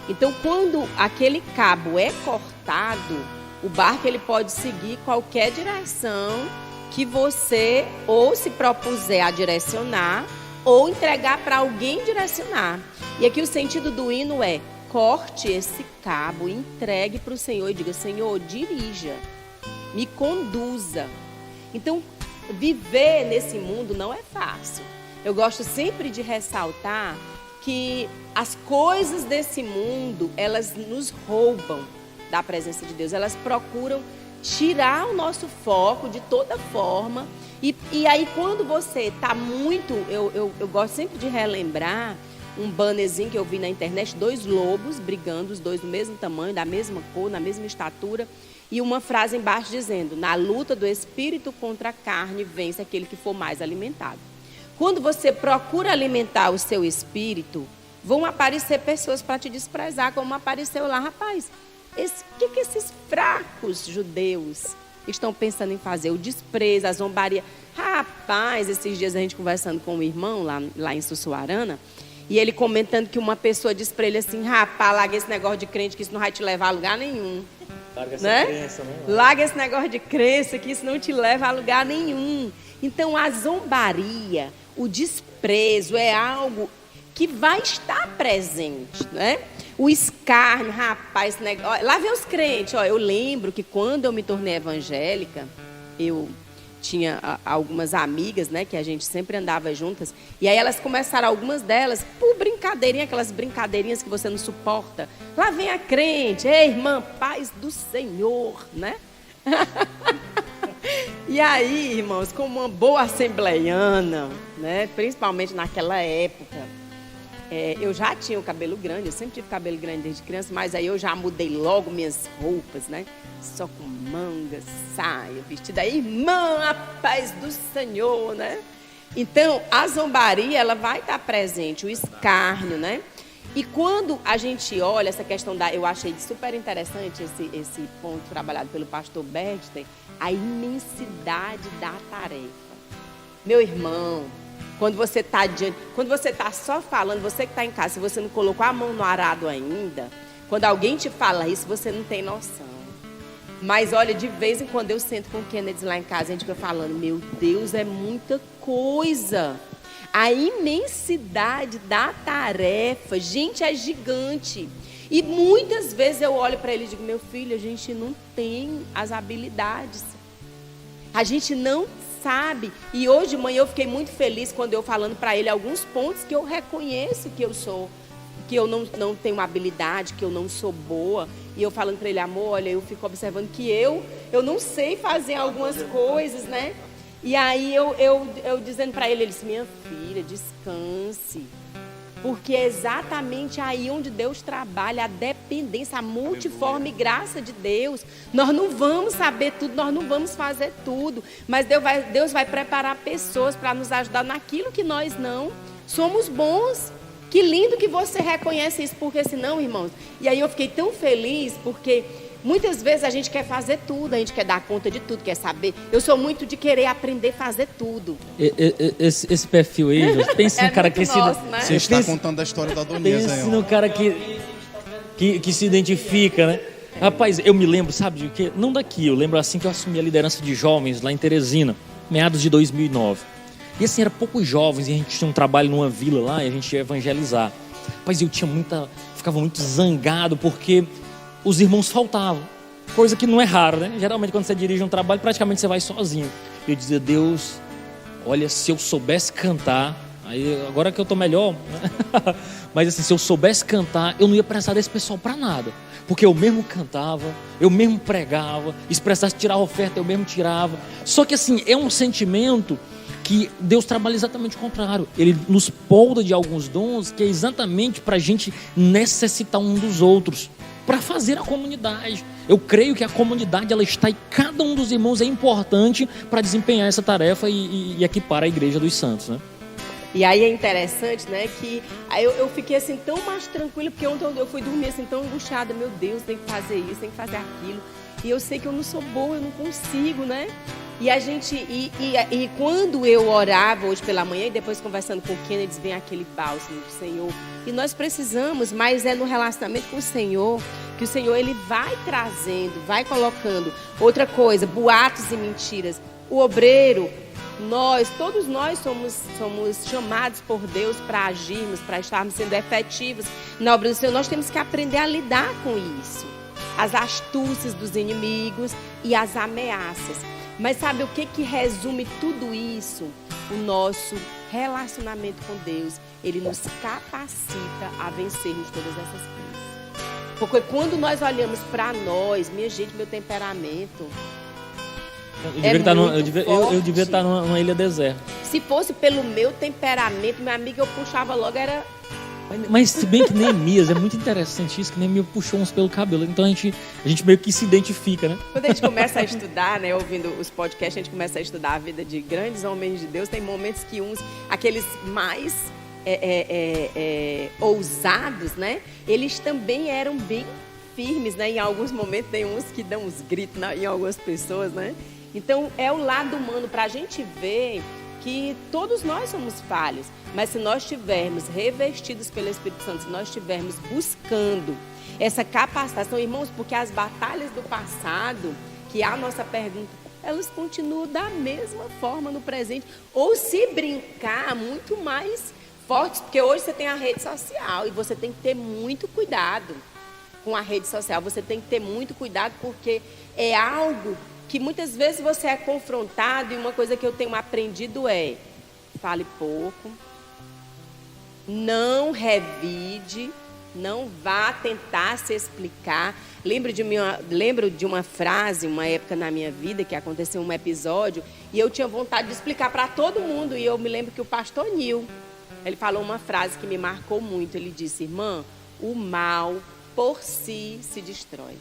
Então, quando aquele cabo é cortado, o barco ele pode seguir qualquer direção que você ou se propuser a direcionar ou entregar para alguém direcionar. E aqui o sentido do hino é: corte esse cabo, entregue para o Senhor e diga: Senhor, dirija, me conduza. Então, viver nesse mundo não é fácil. Eu gosto sempre de ressaltar que as coisas desse mundo, elas nos roubam da presença de Deus. Elas procuram tirar o nosso foco de toda forma. E aí, quando você está muito... Eu gosto sempre de relembrar um bannerzinho que eu vi na internet, 2 lobos brigando, os 2 do mesmo tamanho, da mesma cor, na mesma estatura, e uma frase embaixo dizendo: na luta do espírito contra a carne, vence aquele que for mais alimentado. Quando você procura alimentar o seu espírito, vão aparecer pessoas para te desprezar, como apareceu lá. Rapaz, o que esses fracos judeus estão pensando em fazer? O desprezo, a zombaria. Rapaz, esses dias a gente conversando com um irmão lá em Sussuarana, e ele comentando que uma pessoa disse para ele assim: rapaz, larga esse negócio de crente que isso não vai te levar a lugar nenhum. Larga essa crença, né? Larga esse negócio de crença que isso não te leva a lugar nenhum. Então a zombaria, o desprezo é algo que vai estar presente, né? O escárnio, rapaz, esse negócio... Lá vem os crentes, eu lembro que quando eu me tornei evangélica, eu tinha algumas amigas, né, que a gente sempre andava juntas, e aí elas começaram, algumas delas, por brincadeirinha, aquelas brincadeirinhas que você não suporta. Lá vem a crente: ei, irmã, paz do Senhor, né? E aí, irmãos, como uma boa assembleiana, né, principalmente naquela época, eu já tinha o cabelo grande, eu sempre tive cabelo grande desde criança, mas aí eu já mudei logo minhas roupas, né? Só com manga, saia, vestida. Irmã, a paz do Senhor, né? Então, a zombaria, ela vai estar presente, o escárnio, né? E quando a gente olha essa questão eu achei super interessante esse ponto trabalhado pelo pastor Berster, a imensidade da tarefa. Meu irmão, quando você está só falando, você que está em casa, se você não colocou a mão no arado ainda, quando alguém te fala isso, você não tem noção. Mas olha, de vez em quando eu sento com o Kennedy lá em casa, a gente fica falando, meu Deus, é muita coisa. A imensidade da tarefa, gente, é gigante. E muitas vezes eu olho para ele e digo, meu filho, a gente não tem as habilidades. A gente não sabe. E hoje de manhã eu fiquei muito feliz quando eu falando para ele alguns pontos que eu reconheço que eu sou, que eu não tenho habilidade, que eu não sou boa. E eu falando para ele, amor, olha, eu fico observando que eu não sei fazer algumas coisas, né? E aí eu dizendo para ele disse, minha filha, descanse. Porque é exatamente aí onde Deus trabalha, a dependência, a multiforme graça de Deus. Nós não vamos saber tudo, nós não vamos fazer tudo. Mas Deus vai preparar pessoas para nos ajudar naquilo que nós não somos bons. Que lindo que você reconhece isso, porque senão, irmãos... E aí eu fiquei tão feliz, porque muitas vezes a gente quer fazer tudo, a gente quer dar conta de tudo, quer saber. Eu sou muito de querer aprender a fazer tudo. Esse perfil aí, pensa no cara que se... Nosso, né? Você está contando a história da Donesa aí. Pensa no cara que se identifica, né? Rapaz, eu me lembro, sabe de quê? Não daqui, eu lembro assim que eu assumi a liderança de jovens lá em Teresina, meados de 2009. E assim, eram poucos jovens e a gente tinha um trabalho numa vila lá e a gente ia evangelizar. Rapaz, eu ficava muito zangado porque os irmãos faltavam. Coisa que não é raro, né? Geralmente quando você dirige um trabalho, praticamente você vai sozinho. E eu dizia, Deus, olha, se eu soubesse cantar, aí agora que eu tô melhor, né? Mas assim, se eu soubesse cantar, eu não ia precisar desse pessoal para nada. Porque eu mesmo cantava, eu mesmo pregava, e se precisasse tirar a oferta, eu mesmo tirava. Só que assim, é um sentimento que Deus trabalha exatamente o contrário. Ele nos polda de alguns dons que é exatamente para a gente necessitar um dos outros, para fazer a comunidade. Eu creio que a comunidade ela está e cada um dos irmãos é importante para desempenhar essa tarefa e equipar a igreja dos santos, né? E aí é interessante, né, que aí eu fiquei assim tão mais tranquila, porque ontem eu fui dormir assim tão angustiada, meu Deus, tem que fazer isso, tem que fazer aquilo. E eu sei que eu não sou boa, eu não consigo, né? E a gente, e quando eu orava hoje pela manhã, e depois conversando com o Kennedy, vem aquele bálsamo do Senhor. E nós precisamos, mas é no relacionamento com o Senhor, que o Senhor ele vai trazendo, vai colocando. Outra coisa, boatos e mentiras. O obreiro, todos nós somos chamados por Deus para agirmos, para estarmos sendo efetivos na obra do Senhor. Nós temos que aprender a lidar com isso. As astúcias dos inimigos e as ameaças. Mas sabe o que resume tudo isso? O nosso relacionamento com Deus. Ele nos capacita a vencermos todas essas coisas. Porque quando nós olhamos para nós, minha gente, meu temperamento... Eu devia estar numa ilha deserta. Se fosse pelo meu temperamento, meu amigo, eu puxava logo, era... Mas se bem que Neemias, é muito interessante isso, que Neemias puxou uns pelo cabelo, então a gente meio que se identifica, né? Quando a gente começa a estudar, né, ouvindo os podcasts, a gente começa a estudar a vida de grandes homens de Deus, tem momentos que aqueles mais ousados, né, eles também eram bem firmes, né, em alguns momentos tem uns que dão uns gritos em algumas pessoas, né, então é o lado humano para a gente ver que todos nós somos falhos, mas se nós estivermos revestidos pelo Espírito Santo, se nós estivermos buscando essa capacitação, irmãos, porque as batalhas do passado, que é a nossa pergunta, elas continuam da mesma forma no presente, ou se brincar, muito mais fortes, porque hoje você tem a rede social e você tem que ter muito cuidado com a rede social, você tem que ter muito cuidado porque é algo que muitas vezes você é confrontado, e uma coisa que eu tenho aprendido é, fale pouco, não revide, não vá tentar se explicar. Lembro de uma frase, uma época na minha vida, que aconteceu um episódio, e eu tinha vontade de explicar para todo mundo, e eu me lembro que o pastor Nil, ele falou uma frase que me marcou muito, ele disse, irmã, o mal por si se destrói.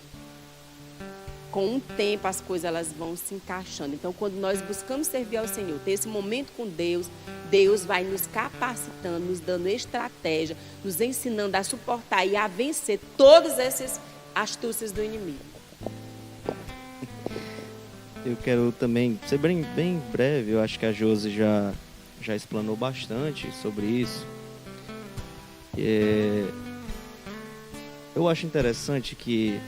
com o tempo as coisas elas vão se encaixando. Então, quando nós buscamos servir ao Senhor, ter esse momento com Deus, Deus vai nos capacitando, nos dando estratégia, nos ensinando a suportar e a vencer todas essas astúcias do inimigo. Eu quero também ser bem breve. Eu acho que a Josi já explanou bastante sobre isso. Eu acho interessante que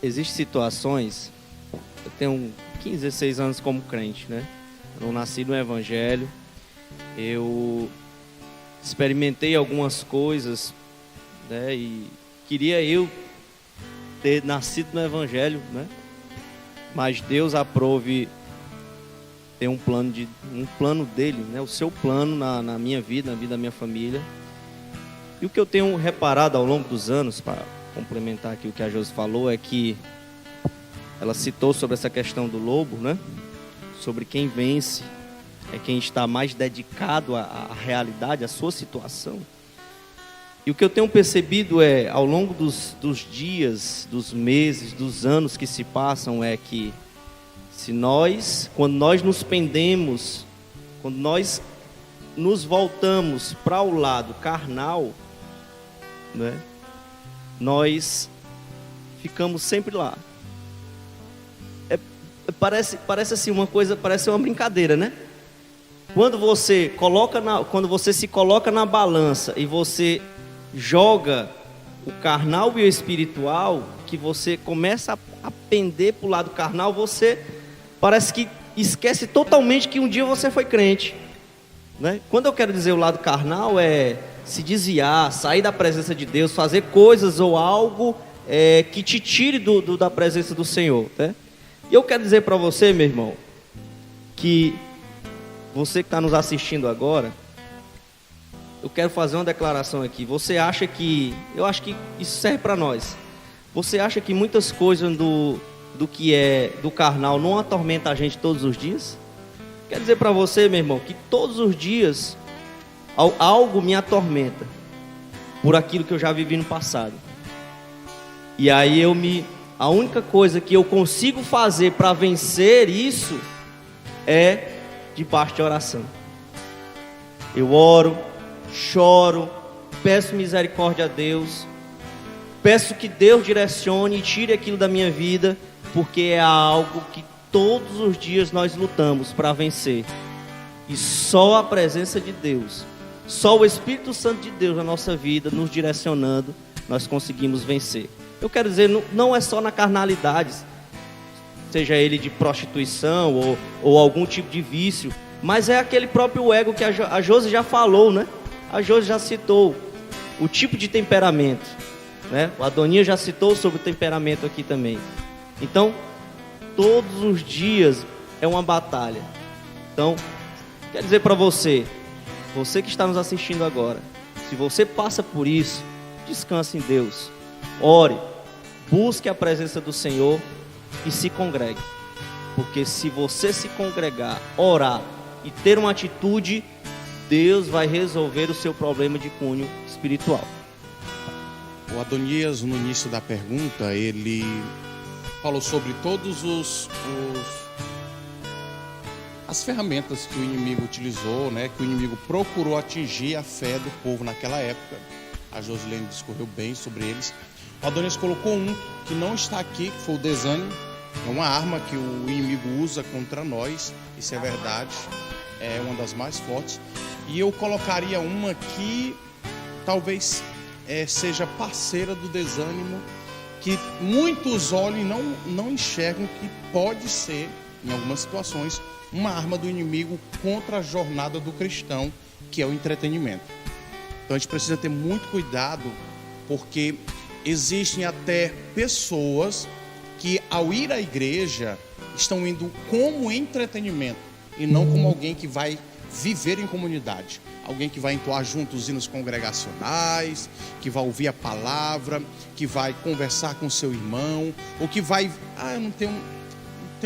existem situações. Eu tenho 15, 16 anos como crente, né? Eu nasci no Evangelho. Eu experimentei algumas coisas, né? E queria eu ter nascido no Evangelho, né? Mas Deus aprove ter um plano dele, né? O seu plano na minha vida, na vida da minha família. E o que eu tenho reparado ao longo dos anos, para complementar aqui o que a Josi falou, é que ela citou sobre essa questão do lobo, né? Sobre quem vence, é quem está mais dedicado à realidade, à sua situação. E o que eu tenho percebido ao longo dos dias, dos meses, dos anos que se passam, é que quando nós nos pendemos, quando nós nos voltamos para o lado carnal, né, nós ficamos sempre lá. Parece assim uma coisa, parece uma brincadeira, né? Quando você se coloca na balança e você joga o carnal e o espiritual, que você começa a pender para o lado carnal, você parece que esquece totalmente que um dia você foi crente, né? Quando eu quero dizer o lado carnal, é se desviar, sair da presença de Deus, fazer coisas ou algo que te tire da presença do Senhor, né? E eu quero dizer para você, meu irmão, que você que está nos assistindo agora, eu quero fazer uma declaração aqui. Eu acho que isso serve para nós. Você acha que muitas coisas do que é do carnal não atormenta a gente todos os dias? Quero dizer para você, meu irmão, que todos os dias algo me atormenta por aquilo que eu já vivi no passado. E aí a única coisa que eu consigo fazer para vencer isso é debaixo de oração. Eu oro, choro, peço misericórdia a Deus, peço que Deus direcione e tire aquilo da minha vida, porque é algo que todos os dias nós lutamos para vencer. E só a presença de Deus, só o Espírito Santo de Deus na nossa vida, nos direcionando, nós conseguimos vencer. Eu quero dizer, não é só na carnalidade, seja ele de prostituição ou algum tipo de vício, mas é aquele próprio ego que a Josi já falou, né? A Josi já citou o tipo de temperamento, né? O Adoninha já citou sobre o temperamento aqui também. Então, todos os dias é uma batalha. Então, quero dizer para você que está nos assistindo agora, se você passa por isso, descanse em Deus, ore, busque a presença do Senhor e se congregue. Porque se você se congregar, orar e ter uma atitude, Deus vai resolver o seu problema de cunho espiritual. O Adonias, no início da pergunta, ele falou sobre todos as ferramentas que o inimigo utilizou, né, que o inimigo procurou atingir a fé do povo naquela época. A Josilene discorreu bem sobre eles. O Adonias colocou um que não está aqui, que foi o desânimo. É uma arma que o inimigo usa contra nós, isso é verdade, é uma das mais fortes. E eu colocaria uma que talvez seja parceira do desânimo, que muitos olham e não enxergam que pode ser, em algumas situações, uma arma do inimigo contra a jornada do cristão, que é o entretenimento. Então a gente precisa ter muito cuidado, porque existem até pessoas que, ao ir à igreja, estão indo como entretenimento e não como alguém que vai viver em comunidade. Alguém que vai entoar junto os hinos congregacionais, que vai ouvir a palavra, que vai conversar com seu irmão, ou que vai, eu não tenho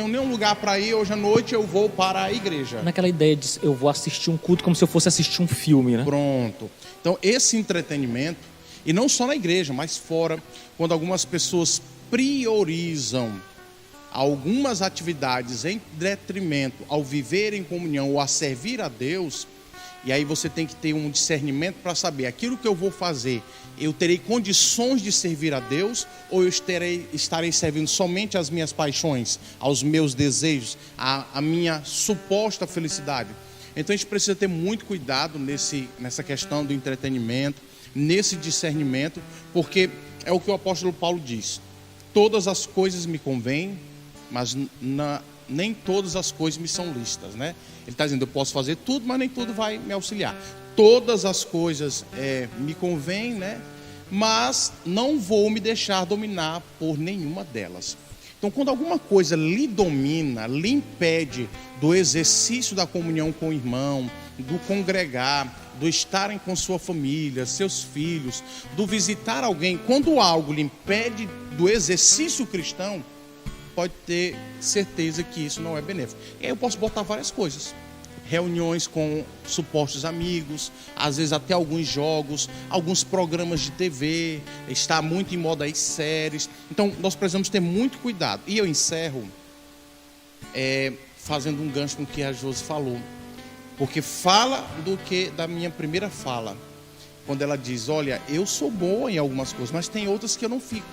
nenhum lugar para ir, hoje à noite eu vou para a igreja. Naquela ideia de eu vou assistir um culto como se eu fosse assistir um filme, né? Pronto. Então esse entretenimento, E não só na igreja, mas fora, quando algumas pessoas priorizam algumas atividades em detrimento ao viver em comunhão ou a servir a Deus, e aí você tem que ter um discernimento para saber aquilo que eu vou fazer, eu terei condições de servir a Deus ou eu estarei servindo somente às minhas paixões, aos meus desejos, à minha suposta felicidade. Então a gente precisa ter muito cuidado nessa questão do entretenimento, nesse discernimento, porque é o que o apóstolo Paulo diz: todas as coisas me convêm, mas nem todas as coisas me são lícitas, né? Ele está dizendo, eu posso fazer tudo, mas nem tudo vai me auxiliar. Todas as coisas me convêm, né? Mas não vou me deixar dominar por nenhuma delas. Então, quando alguma coisa lhe domina, lhe impede do exercício da comunhão com o irmão, do congregar, do estarem com sua família, seus filhos, do visitar alguém, quando algo lhe impede do exercício cristão, pode ter certeza que isso não é benéfico. E aí eu posso botar várias coisas. Reuniões com supostos amigos, às vezes até alguns jogos, alguns programas de TV, está muito em moda as séries. Então nós precisamos ter muito cuidado. E eu encerro fazendo um gancho com o que a Josi falou, porque fala da minha primeira fala, quando ela diz, olha, eu sou boa em algumas coisas, mas tem outras que eu não fico.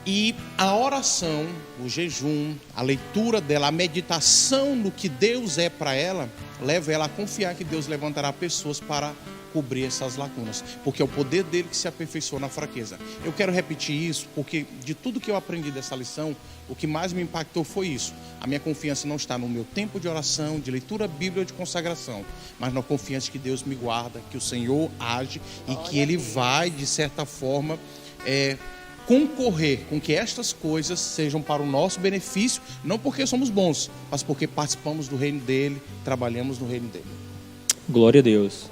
E a oração, o jejum, a leitura dela, a meditação no que Deus é para ela, leva ela a confiar que Deus levantará pessoas para cobrir essas lacunas, porque é o poder dele que se aperfeiçoa na fraqueza. Eu quero repetir isso, porque de tudo que eu aprendi dessa lição, o que mais me impactou foi isso. A minha confiança não está no meu tempo de oração, de leitura bíblica ou de consagração, mas na confiança que Deus me guarda, que o Senhor age e que Ele vai, de certa forma, concorrer com que estas coisas sejam para o nosso benefício, não porque somos bons, mas porque participamos do reino dele, trabalhamos no reino dele. Glória a Deus.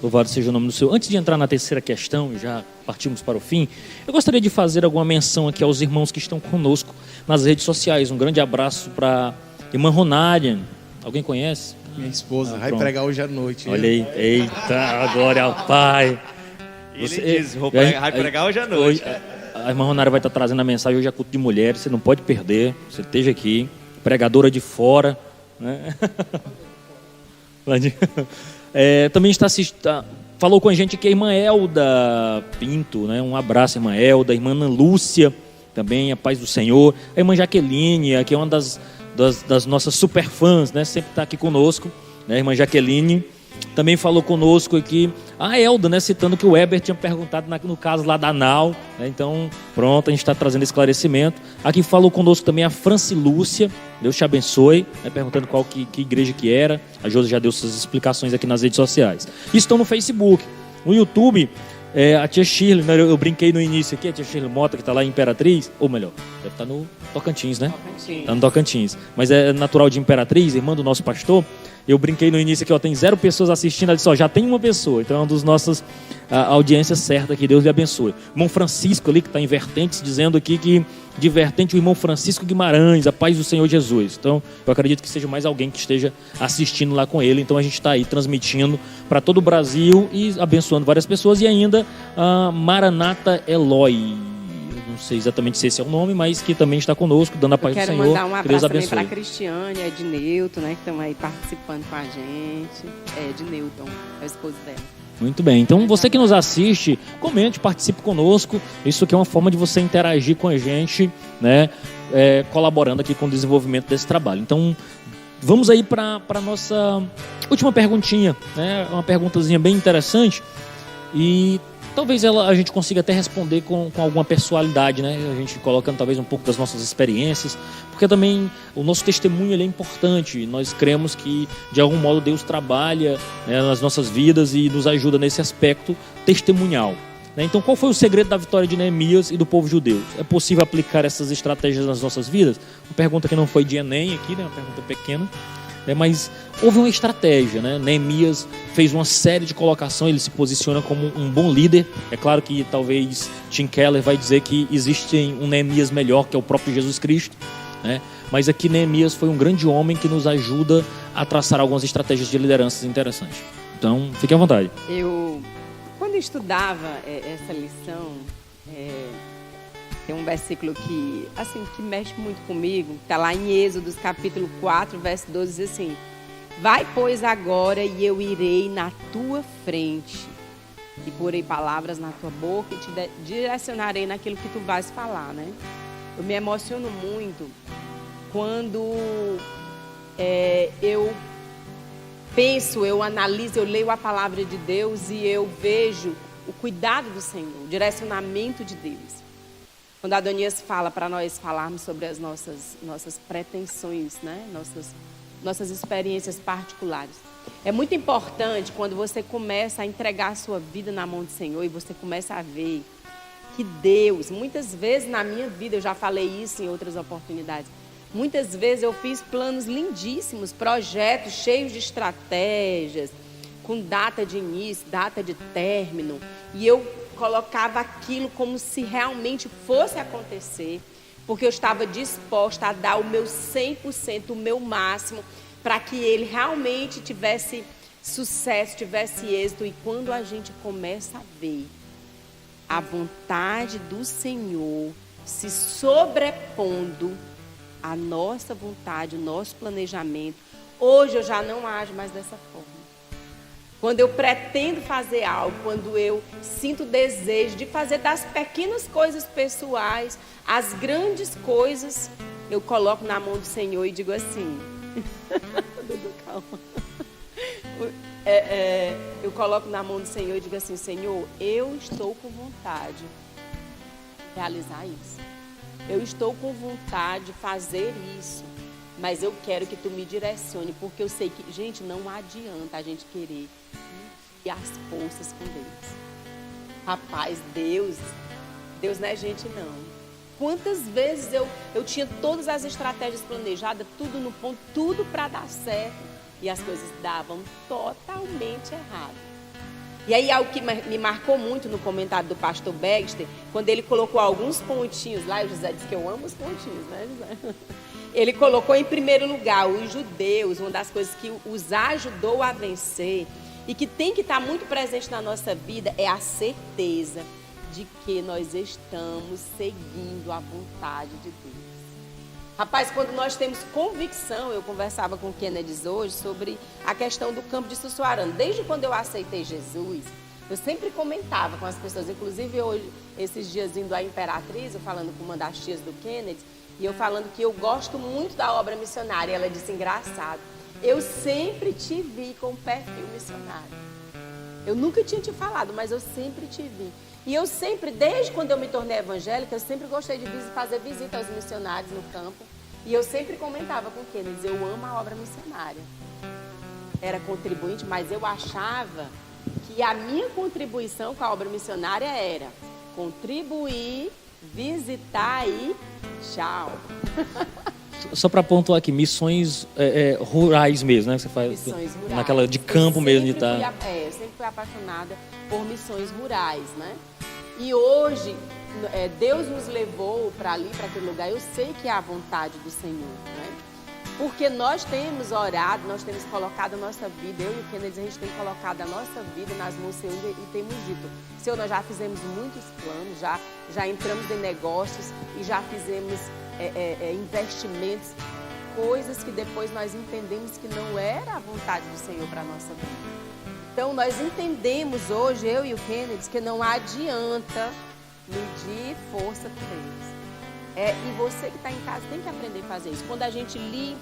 Louvado seja o nome do Senhor. Antes de entrar na terceira questão, já partimos para o fim, eu gostaria de fazer alguma menção aqui aos irmãos que estão conosco nas redes sociais. Um grande abraço para irmã Ronária. Alguém conhece? Minha esposa vai pregar hoje à noite. Olha aí, eita, glória ao Pai. Ele diz, vai pregar hoje à noite. A irmã Ronária vai estar trazendo a mensagem hoje, é culto de mulheres, você não pode perder, você esteja aqui, pregadora de fora, né? Também falou com a gente aqui a irmã Elda Pinto, né? Um abraço, irmã Elda, a irmã Ana Lúcia, também a paz do Senhor, a irmã Jaqueline, que é uma das nossas super fãs, né? Sempre está aqui conosco, né? A irmã Jaqueline também falou conosco aqui a Elda, né, citando que o Weber tinha perguntado no caso lá da Nau, né? Então pronto, a gente está trazendo esclarecimento. Aqui falou conosco também a Francilúcia, Deus te abençoe, né, perguntando qual que igreja que era. A Josi já deu suas explicações aqui nas redes sociais. Estão no Facebook, no YouTube. A tia Shirley, né, eu brinquei no início aqui, a tia Shirley Mota, que está lá em Imperatriz, ou melhor, deve estar no Tocantins, né? Está no Tocantins, mas é natural de Imperatriz, irmã do nosso pastor. Eu brinquei no início aqui, tem 0 pessoas assistindo, ela disse, já tem uma pessoa, então é uma das nossas audiências certas, que Deus lhe abençoe. Irmão Francisco ali, que está em Vertentes, dizendo aqui que de Vertente o irmão Francisco Guimarães, a paz do Senhor Jesus. Então eu acredito que seja mais alguém que esteja assistindo lá com ele, então a gente está aí transmitindo para todo o Brasil e abençoando várias pessoas. E ainda a Maranata Eloy, não sei exatamente se esse é o nome, mas que também está conosco, dando a paz do Senhor. Quero mandar um abraço também para a Cristiane e Ednilton, né, que estão aí participando com a gente. Ednilton, é o esposo dela. Muito bem, então você que nos assiste, comente, participe conosco. Isso aqui é uma forma de você interagir com a gente, né, colaborando aqui com o desenvolvimento desse trabalho. Então vamos aí para a nossa última perguntinha, né, uma perguntazinha bem interessante e talvez a gente consiga até responder com alguma pessoalidade, né? A gente colocando talvez um pouco das nossas experiências, porque também o nosso testemunho ele é importante. Nós cremos que de algum modo Deus trabalha, né, nas nossas vidas e nos ajuda nesse aspecto testemunhal, né? Então qual foi o segredo da vitória de Neemias e do povo judeu? É possível aplicar essas estratégias nas nossas vidas? Uma pergunta que não foi de Enem aqui, né? Uma pergunta pequena. Mas houve uma estratégia, né? Neemias fez uma série de colocações, ele se posiciona como um bom líder. É claro que talvez Tim Keller vai dizer que existe um Neemias melhor, que é o próprio Jesus Cristo, né? Mas aqui Neemias foi um grande homem que nos ajuda a traçar algumas estratégias de lideranças interessantes. Então, fique à vontade. Quando quando eu estudava essa lição, tem um versículo que, assim, que mexe muito comigo. Está lá em Êxodo, capítulo 4, verso 12, diz assim: vai, pois, agora, e eu irei na tua frente, e porei palavras na tua boca, e te direcionarei naquilo que tu vais falar, né? Eu me emociono muito quando eu penso, eu analiso, eu leio a palavra de Deus e eu vejo o cuidado do Senhor, o direcionamento de Deus. Quando Adonias fala para nós falarmos sobre as nossas pretensões, né? Nossas experiências particulares. É muito importante quando você começa a entregar a sua vida na mão do Senhor e você começa a ver que Deus, muitas vezes na minha vida, eu já falei isso em outras oportunidades, muitas vezes eu fiz planos lindíssimos, projetos cheios de estratégias, com data de início, data de término, e eu colocava aquilo como se realmente fosse acontecer, porque eu estava disposta a dar o meu 100%, o meu máximo, para que ele realmente tivesse sucesso, tivesse êxito. E quando a gente começa a ver a vontade do Senhor se sobrepondo à nossa vontade, o nosso planejamento, hoje eu já não ajo mais dessa forma. Quando eu pretendo fazer algo, quando eu sinto desejo de fazer das pequenas coisas pessoais as grandes coisas, eu coloco na mão do Senhor e digo assim, Dudu, calma. Eu coloco na mão do Senhor e digo assim: Senhor, eu estou com vontade de realizar isso. Eu estou com vontade de fazer isso. Mas eu quero que tu me direcione, porque eu sei que, gente, não adianta a gente querer e as forças com Deus. Rapaz, Deus não é gente não. Quantas vezes eu tinha todas as estratégias planejadas, tudo no ponto, tudo para dar certo, e as coisas davam totalmente errado. E aí algo que me marcou muito no comentário do pastor Baxter, quando ele colocou alguns pontinhos lá, o José disse que eu amo os pontinhos, né, José? Ele colocou em primeiro lugar os judeus, uma das coisas que os ajudou a vencer e que tem que estar muito presente na nossa vida é a certeza de que nós estamos seguindo a vontade de Deus. Rapaz, quando nós temos convicção, eu conversava com o Kennedy hoje sobre a questão do campo de Sussuarana. Desde quando eu aceitei Jesus, eu sempre comentava com as pessoas, inclusive hoje, esses dias indo à Imperatriz, eu falando com uma das tias do Kennedy, e eu falando que eu gosto muito da obra missionária. Ela disse: engraçado, eu sempre te vi com perfil missionário. Eu nunca tinha te falado, mas eu sempre te vi. E eu sempre, desde quando eu me tornei evangélica, eu sempre gostei de fazer visita aos missionários no campo. E eu sempre comentava com eles: eu amo a obra missionária. Era contribuinte, mas eu achava que a minha contribuição com a obra missionária era contribuir, visitar e tchau. Só para pontuar aqui, missões rurais mesmo, né? Que você faz missões rurais. Naquela de campo mesmo de estar. Eu sempre fui apaixonada por missões rurais, né? E hoje Deus nos levou para ali, para aquele lugar. Eu sei que é a vontade do Senhor, né? Porque nós temos orado, nós temos colocado a nossa vida, eu e o Kennedy, a gente tem colocado a nossa vida nas mãos do Senhor e temos dito: Senhor, nós já fizemos muitos planos, já entramos em negócios e já fizemos investimentos, coisas que depois nós entendemos que não era a vontade do Senhor para a nossa vida. Então nós entendemos hoje, eu e o Kennedy, que não adianta medir força com Deus. E você que está em casa tem que aprender a fazer isso. Quando a gente lhe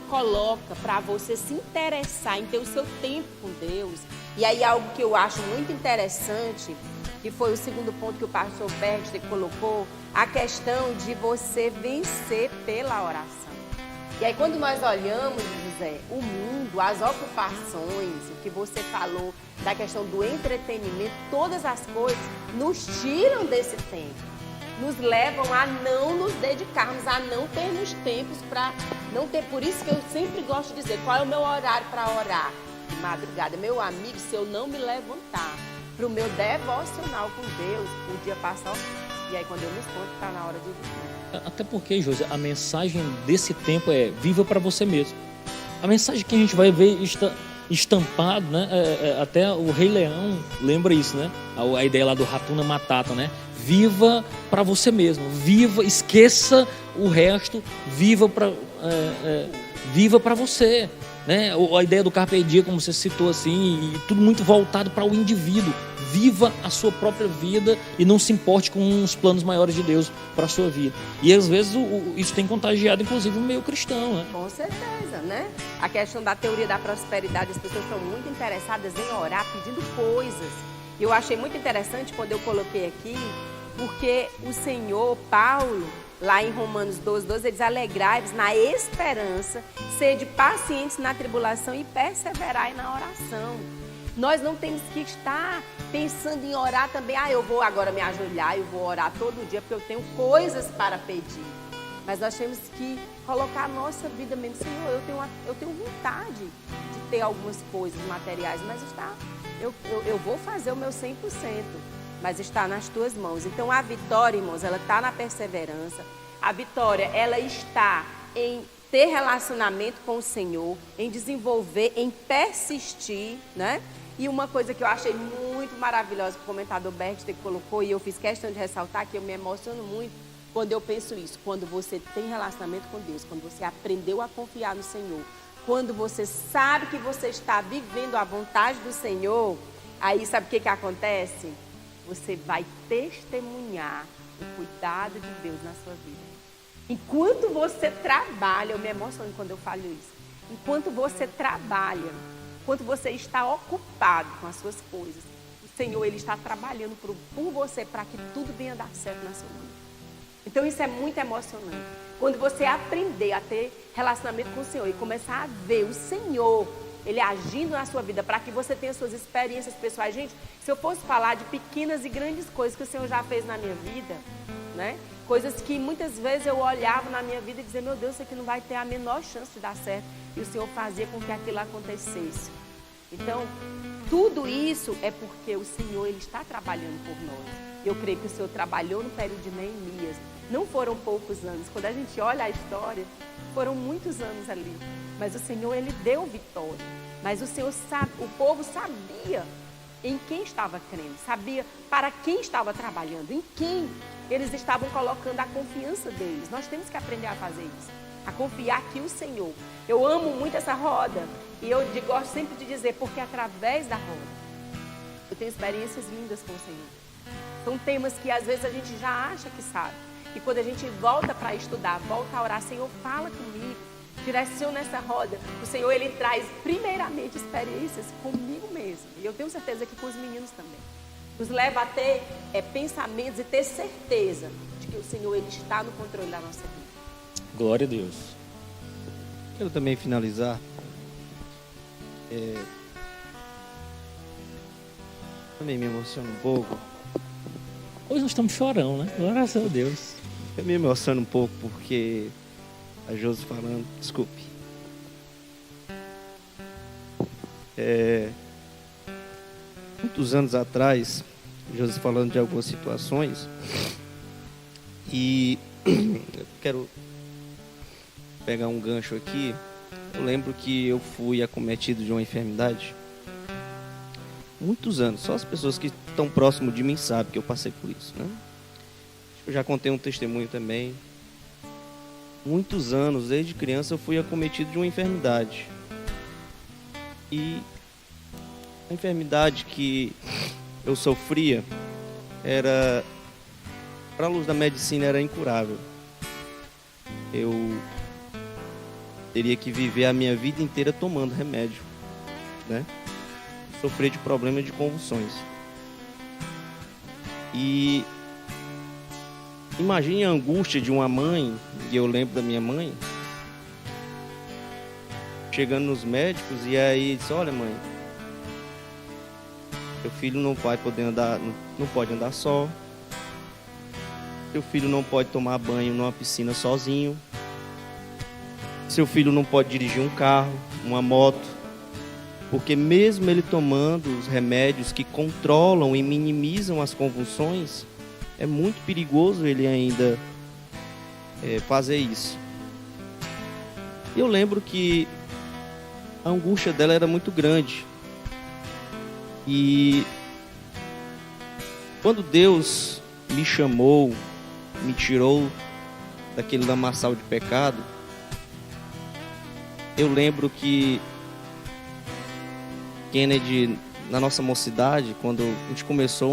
coloca para você se interessar em ter o seu tempo com Deus, e aí algo que eu acho muito interessante, que foi o segundo ponto que o pastor Baxter colocou, a questão de você vencer pela oração. E aí quando nós olhamos, José, o mundo, as ocupações, o que você falou da questão do entretenimento, todas as coisas nos tiram desse tempo. Nos levam a não nos dedicarmos, a não termos tempos para não ter. Por isso que eu sempre gosto de dizer: qual é o meu horário para orar? De madrugada. Meu amigo, se eu não me levantar para o meu devocional com Deus, o dia passa. E aí quando eu me escondo, está na hora de viver. Até porque, José, a mensagem desse tempo é: viva para você mesmo. A mensagem que a gente vai ver está estampado, né? Até o Rei Leão lembra isso, né? A ideia lá do Hakuna Matata, né? Viva para você mesmo, viva, esqueça o resto, viva para você, né? A ideia do Carpe Diem, como você citou assim, e tudo muito voltado para o indivíduo. Viva a sua própria vida e não se importe com os planos maiores de Deus para a sua vida. E às vezes isso tem contagiado, inclusive, o meio cristão, né? Com certeza, né? A questão da teoria da prosperidade, as pessoas estão muito interessadas em orar, pedindo coisas. Eu achei muito interessante quando eu coloquei aqui, porque o Senhor, Paulo, lá em Romanos 12, ele diz: alegrai-vos na esperança, sede pacientes na tribulação e perseverai na oração. Nós não temos que estar pensando em orar também. Eu vou agora me ajoelhar, eu vou orar todo dia porque eu tenho coisas para pedir. Mas nós temos que colocar a nossa vida mesmo. Senhor, eu tenho vontade de ter algumas coisas materiais, mas eu vou fazer o meu 100%, mas está nas tuas mãos. Então a vitória, irmãos, ela está na perseverança. A vitória, ela está em ter relacionamento com o Senhor, em desenvolver, em persistir, né? E uma coisa que eu achei muito maravilhosa que o comentador Bert colocou, e eu fiz questão de ressaltar, que eu me emociono muito quando eu penso isso. Quando você tem relacionamento com Deus, quando você aprendeu a confiar no Senhor, quando você sabe que você está vivendo a vontade do Senhor, aí sabe o que acontece? Você vai testemunhar o cuidado de Deus na sua vida. Enquanto você trabalha, eu me emociono quando eu falo isso. Enquanto você trabalha, enquanto você está ocupado com as suas coisas, o Senhor, Ele está trabalhando por você para que tudo venha dar certo na sua vida. Então isso é muito emocionante. Quando você aprender a ter relacionamento com o Senhor e começar a ver o Senhor, Ele agindo na sua vida para que você tenha suas experiências pessoais. Gente, se eu fosse falar de pequenas e grandes coisas que o Senhor já fez na minha vida, né? Coisas que muitas vezes eu olhava na minha vida e dizia: meu Deus, isso aqui não vai ter a menor chance de dar certo. E o Senhor fazia com que aquilo acontecesse. Então, tudo isso é porque o Senhor, Ele está trabalhando por nós. Eu creio que o Senhor trabalhou no período de Neemias. Não foram poucos anos. Quando a gente olha a história, foram muitos anos ali. Mas o Senhor, Ele deu vitória. Mas o Senhor sabe, o povo sabia em quem estava crendo, sabia para quem estava trabalhando, em quem eles estavam colocando a confiança deles. Nós temos que aprender a fazer isso, a confiar que o Senhor. Eu amo muito essa roda e eu gosto sempre de dizer, porque através da roda eu tenho experiências lindas com o Senhor. São temas que às vezes a gente já acha que sabe, e quando a gente volta para estudar, volta a orar: Senhor, fala comigo, direciona essa roda. O Senhor, Ele traz primeiramente experiências comigo mesmo, e eu tenho certeza que com os meninos também. Nos leva a ter pensamentos e ter certeza de que o Senhor, Ele está no controle da nossa vida. Glória a Deus. Quero também finalizar também me emociona um pouco. Hoje nós estamos chorando, né? Graças a Deus. Eu me emociono um pouco porque a Josi falando, desculpe. Muitos anos atrás, a Josi falando de algumas situações, e eu quero pegar um gancho aqui. Eu lembro que eu fui acometido de uma enfermidade muitos anos. Só as pessoas que estão próximo de mim sabem que eu passei por isso, né? Eu já contei um testemunho também. Muitos anos, desde criança, eu fui acometido de uma enfermidade. E a enfermidade que eu sofria era, para a luz da medicina, era incurável. Eu teria que viver a minha vida inteira tomando remédio, né? Sofrer de problema de convulsões. E imagine a angústia de uma mãe, e eu lembro da minha mãe, chegando nos médicos, e aí disse: olha, mãe, seu filho não vai poder andar, não pode andar só. Seu filho não pode tomar banho numa piscina sozinho. Seu filho não pode dirigir um carro, uma moto, porque mesmo ele tomando os remédios que controlam e minimizam as convulsões, é muito perigoso ele ainda fazer isso. Eu lembro que a angústia dela era muito grande. E quando Deus me chamou, me tirou daquele lamaçal de pecado, eu lembro que Kennedy, na nossa mocidade, quando a gente começou,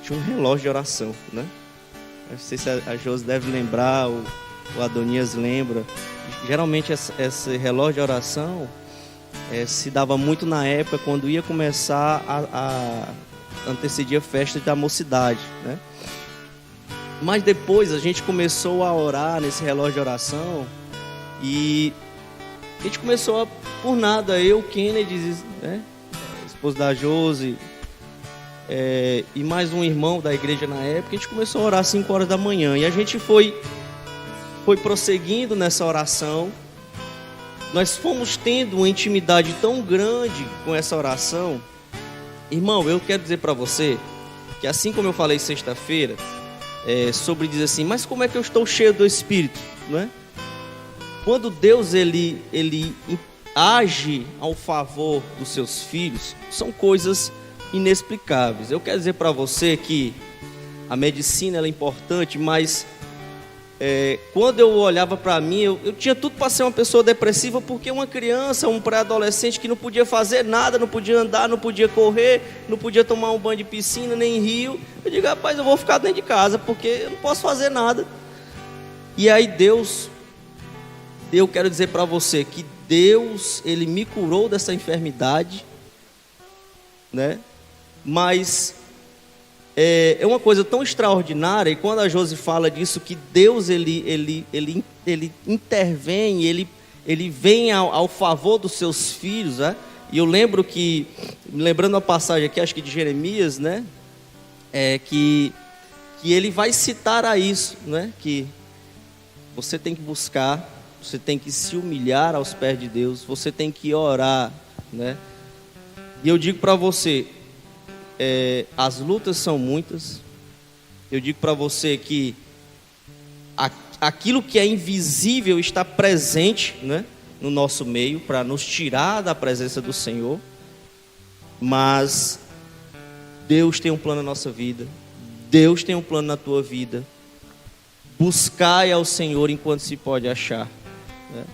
tinha um relógio de oração, né? Não sei se a Josi deve lembrar, o Adonias lembra. Geralmente esse relógio de oração se dava muito na época quando ia começar a antecedir a festa da mocidade, né? Mas depois a gente começou a orar nesse relógio de oração e a gente começou por nada, eu, Kennedy, né? Esposa da Josi, e mais um irmão da igreja na época, a gente começou a orar às 5 horas da manhã. E a gente foi prosseguindo nessa oração. Nós fomos tendo uma intimidade tão grande com essa oração. Irmão, eu quero dizer para você que assim como eu falei sexta-feira, sobre dizer assim, mas como é que eu estou cheio do Espírito, não é? Quando Deus ele age ao favor dos seus filhos, são coisas inexplicáveis. Eu quero dizer para você que a medicina ela é importante, mas quando eu olhava para mim, eu tinha tudo para ser uma pessoa depressiva, porque uma criança, um pré-adolescente que não podia fazer nada, não podia andar, não podia correr, não podia tomar um banho de piscina, nem rio. Eu digo, rapaz, eu vou ficar dentro de casa, porque eu não posso fazer nada. E aí eu quero dizer para você que Deus, ele me curou dessa enfermidade, né? Mas é uma coisa tão extraordinária, e quando a Josi fala disso, que Deus ele intervém, ele vem ao favor dos seus filhos, né? E eu lembro lembrando a passagem aqui, acho que de Jeremias, né? Que ele vai citar a isso, né? Que você tem que buscar, você tem que se humilhar aos pés de Deus, você tem que orar, né? E eu digo para você, as lutas são muitas. Eu digo para você que aquilo que é invisível está presente, né, no nosso meio para nos tirar da presença do Senhor. Mas Deus tem um plano na nossa vida. Deus tem um plano na tua vida. Buscai ao Senhor enquanto se pode achar, né?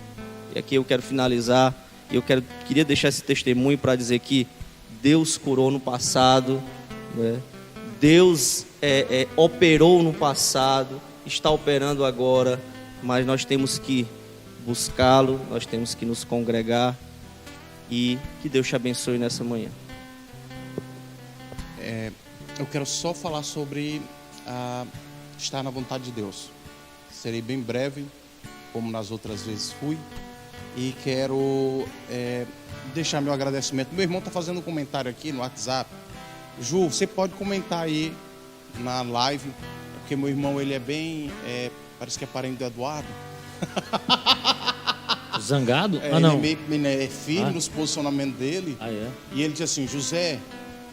E aqui eu quero finalizar. Eu queria deixar esse testemunho para dizer que Deus curou no passado, né? Deus operou no passado, está operando agora, mas nós temos que buscá-lo, nós temos que nos congregar, e que Deus te abençoe nessa manhã. Eu quero só falar sobre estar na vontade de Deus. Serei bem breve, como nas outras vezes fui, e quero deixar meu agradecimento. Meu irmão está fazendo um comentário aqui no WhatsApp. Ju, você pode comentar aí na live, porque meu irmão ele é bem, parece que é parente do Eduardo. Zangado? Não. Ele é firme nos posicionamentos dele. É. E ele disse assim, José,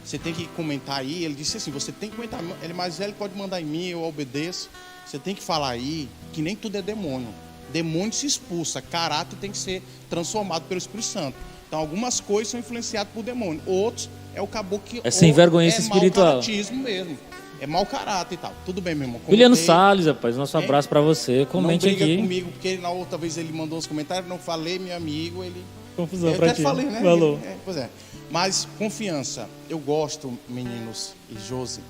você tem que comentar aí. Ele disse assim, você tem que comentar. Ele mais velho pode mandar em mim, eu obedeço. Você tem que falar aí que nem tudo é demônio. Demônio se expulsa, caráter tem que ser transformado pelo Espírito Santo. Então algumas coisas são influenciadas por demônio, outros é o caboclo que sem vergonhiça espiritual. É mau caratismo mesmo, é mau caráter e tal. Tudo bem, meu irmão. Juliano Salles, rapaz, nosso abraço para você. Comente aqui. Não briga comigo, porque na outra vez ele mandou uns comentários, não falei, meu amigo, ele... Confusão pra ti. Eu até falei, né? Falou. Pois é. Mas confiança, eu gosto, meninos e Josi,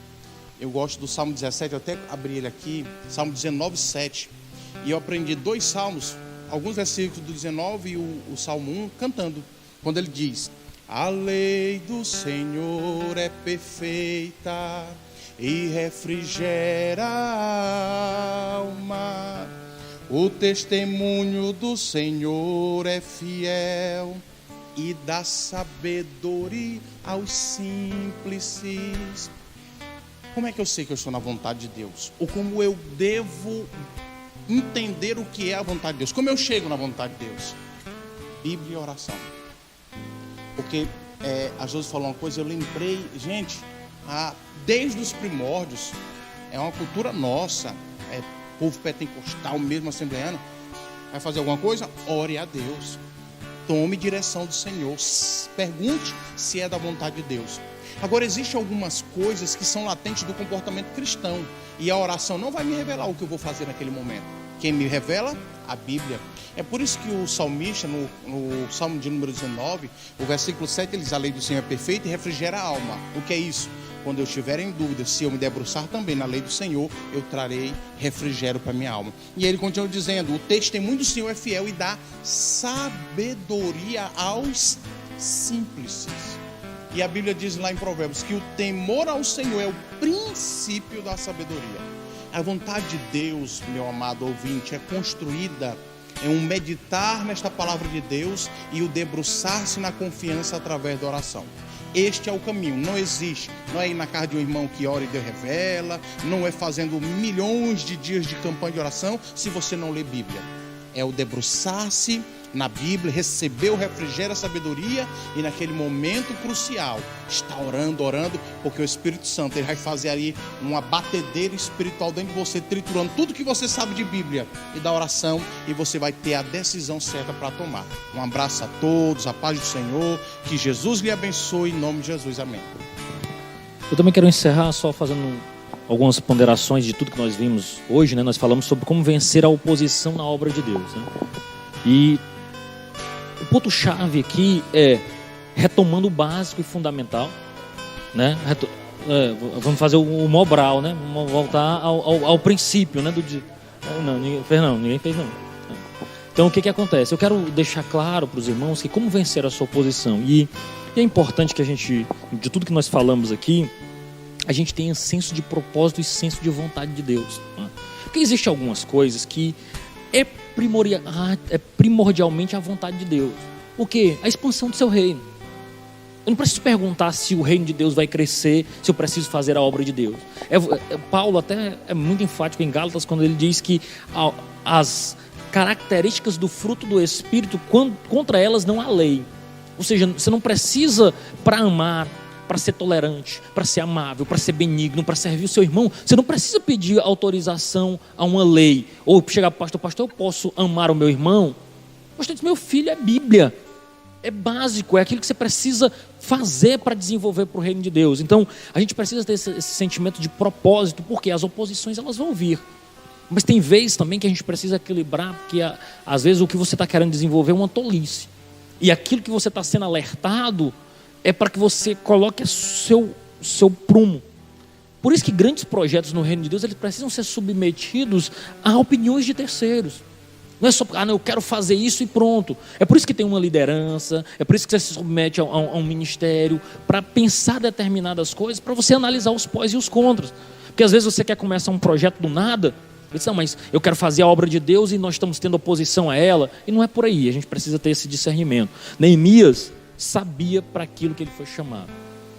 eu gosto do Salmo 17, eu até abri ele aqui, Salmo 19, 7. E eu aprendi 2 salmos, alguns versículos do 19 e o Salmo 1, cantando. Quando ele diz, a lei do Senhor é perfeita e refrigera a alma. O testemunho do Senhor é fiel e dá sabedoria aos simples. Como é que eu sei que eu estou na vontade de Deus? Ou como eu devo entender o que é a vontade de Deus? Como eu chego na vontade de Deus? Bíblia e oração. Porque a Josi falou uma coisa, eu lembrei, gente, desde os primórdios, é uma cultura nossa, povo pentecostal, mesmo assembleano, vai fazer alguma coisa? Ore a Deus. tome direção do Senhor, pergunte se é da vontade de Deus. Agora, existem algumas coisas que são latentes do comportamento cristão, e a oração não vai me revelar o que eu vou fazer naquele momento. Quem me revela? A Bíblia. É por isso que o salmista, no Salmo de número 19, o versículo 7, ele diz: a lei do Senhor é perfeita e refrigera a alma. O que é isso? Quando eu estiver em dúvida, se eu me debruçar também na lei do Senhor, eu trarei refrigério para minha alma. E ele continua dizendo: o testemunho do Senhor é fiel e dá sabedoria aos simples. E a Bíblia diz lá em Provérbios que o temor ao Senhor é o princípio da sabedoria. A vontade de Deus, meu amado ouvinte, é construída em um meditar nesta palavra de Deus e o debruçar-se na confiança através da oração. Este é o caminho, não existe. Não é ir na casa de um irmão que ora e Deus revela, não é fazendo milhões de dias de campanha de oração se você não lê Bíblia. É o debruçar-se na Bíblia, receber o refrigério, a sabedoria, e naquele momento crucial, está orando, porque o Espírito Santo ele vai fazer ali uma batedeira espiritual dentro de você, triturando tudo que você sabe de Bíblia e da oração, e você vai ter a decisão certa para tomar. Um abraço a todos, a paz do Senhor, que Jesus lhe abençoe, em nome de Jesus, amém. Eu também quero encerrar só fazendo algumas ponderações de tudo que nós vimos hoje, né? Nós falamos sobre como vencer a oposição na obra de Deus, né? E o ponto-chave aqui é retomando o básico e fundamental, né? Vamos fazer o Mobral, né? Vamos voltar ao princípio, né? Ninguém fez não. Então o que acontece? Eu quero deixar claro para os irmãos que como vencer a sua oposição. E é importante que a gente, de tudo que nós falamos aqui, a gente tenha senso de propósito e senso de vontade de Deus, né? Porque existem algumas coisas que é primordialmente a vontade de Deus. O quê? A expansão do seu reino. Eu não preciso perguntar se o reino de Deus vai crescer, se eu preciso fazer a obra de Deus. Paulo até é muito enfático em Gálatas quando ele diz que as características do fruto do Espírito, contra elas não há lei. Ou seja, você não precisa, para amar, para ser tolerante, para ser amável, para ser benigno, para servir o seu irmão, você não precisa pedir autorização a uma lei, ou chegar para o pastor, eu posso amar o meu irmão? O pastor diz: meu filho, é Bíblia, é básico, é aquilo que você precisa fazer para desenvolver para o reino de Deus. Então a gente precisa ter esse sentimento de propósito, porque as oposições elas vão vir, mas tem vezes também que a gente precisa equilibrar, porque às vezes o que você está querendo desenvolver é uma tolice, e aquilo que você está sendo alertado é para que você coloque seu prumo. Por isso que grandes projetos no reino de Deus, eles precisam ser submetidos a opiniões de terceiros. Não é só, eu quero fazer isso e pronto. É por isso que tem uma liderança, é por isso que você se submete a um ministério, para pensar determinadas coisas, para você analisar os pós e os contras. Porque às vezes você quer começar um projeto do nada, e diz: não, mas eu quero fazer a obra de Deus e nós estamos tendo oposição a ela. E não é por aí, a gente precisa ter esse discernimento. Neemias sabia para aquilo que ele foi chamado.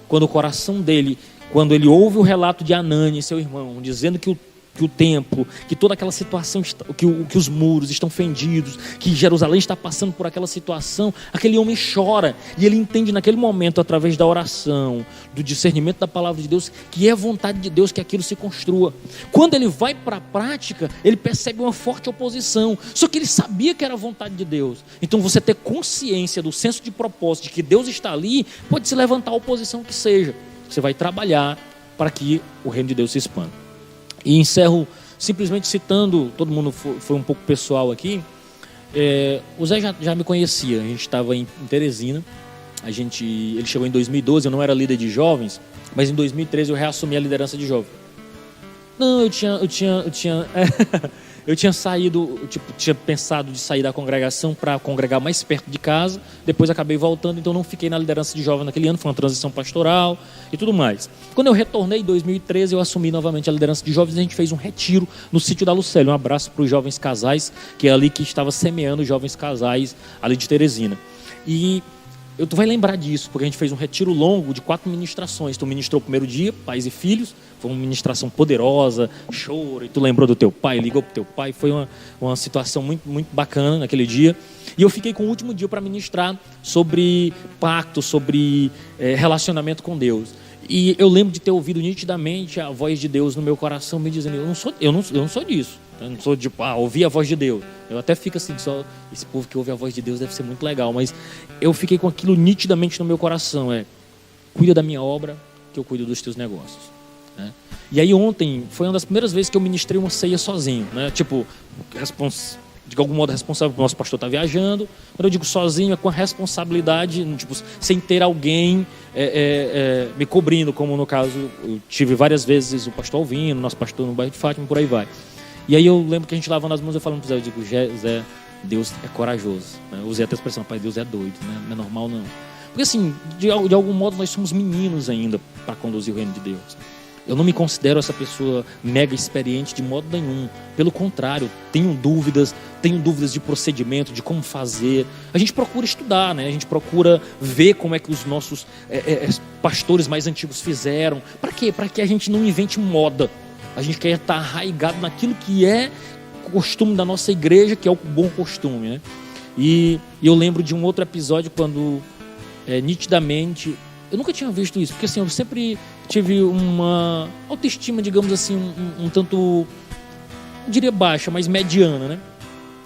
Quando o coração dele, quando ele ouve o relato de Anani, seu irmão, dizendo que o templo, que toda aquela situação, que os muros estão fendidos, que Jerusalém está passando por aquela situação, aquele homem chora, e ele entende naquele momento, através da oração, do discernimento da palavra de Deus, que é vontade de Deus que aquilo se construa. Quando ele vai para a prática, ele percebe uma forte oposição, só que ele sabia que era a vontade de Deus. Então você ter consciência do senso de propósito, de que Deus está ali, pode se levantar a oposição que seja. Você vai trabalhar para que o reino de Deus se expanda. E encerro simplesmente citando, todo mundo foi um pouco pessoal aqui, o Zé já me conhecia, a gente estava em Teresina, ele chegou em 2012, eu não era líder de jovens, mas em 2013 eu reassumi a liderança de jovens. Não, eu tinha saído, tinha pensado de sair da congregação para congregar mais perto de casa, depois acabei voltando, então não fiquei na liderança de jovem naquele ano, foi uma transição pastoral e tudo mais. Quando eu retornei em 2013, eu assumi novamente a liderança de jovens e a gente fez um retiro no sítio da Lucélia. Um abraço para os jovens casais, que é ali que estava semeando os jovens casais ali de Teresina. E tu vai lembrar disso, porque a gente fez um retiro longo de 4 ministrações. Tu ministrou o primeiro dia, pais e filhos, foi uma ministração poderosa, choro, e tu lembrou do teu pai, ligou pro teu pai, foi uma situação muito, muito bacana naquele dia. E eu fiquei com o último dia para ministrar sobre pacto, sobre relacionamento com Deus. E eu lembro de ter ouvido nitidamente a voz de Deus no meu coração me dizendo, eu não sou disso. Eu não sou de ouvir a voz de Deus. Eu até fico assim, só esse povo que ouve a voz de Deus deve ser muito legal. Mas eu fiquei com aquilo nitidamente no meu coração. Cuida da minha obra, que eu cuido dos teus negócios. Né? E aí ontem foi uma das primeiras vezes que eu ministrei uma ceia sozinho. Né? Tipo, de algum modo responsável, o nosso pastor está viajando. Quando eu digo sozinho, é com a responsabilidade, tipo, sem ter alguém me cobrindo, como no caso, eu tive várias vezes o pastor Alvino, nosso pastor no bairro de Fátima, por aí vai. E aí eu lembro que a gente lavando as mãos, eu falando para o Zé, eu digo, Zé, Deus é corajoso. Né? Eu usei até a expressão, pai, Deus é doido, né? Não é normal não. Porque assim, de algum modo nós somos meninos ainda para conduzir o reino de Deus. Eu não me considero essa pessoa mega experiente de modo nenhum. Pelo contrário, tenho dúvidas de procedimento, de como fazer. A gente procura estudar, né? A gente procura ver como é que os nossos pastores mais antigos fizeram. Para quê? Para que a gente não invente moda. A gente quer estar arraigado naquilo que é costume da nossa igreja, que é o bom costume, né? E eu lembro de um outro episódio quando, nitidamente, eu nunca tinha visto isso, porque assim, eu sempre tive uma autoestima, digamos assim, um tanto, não diria baixa, mas mediana, né?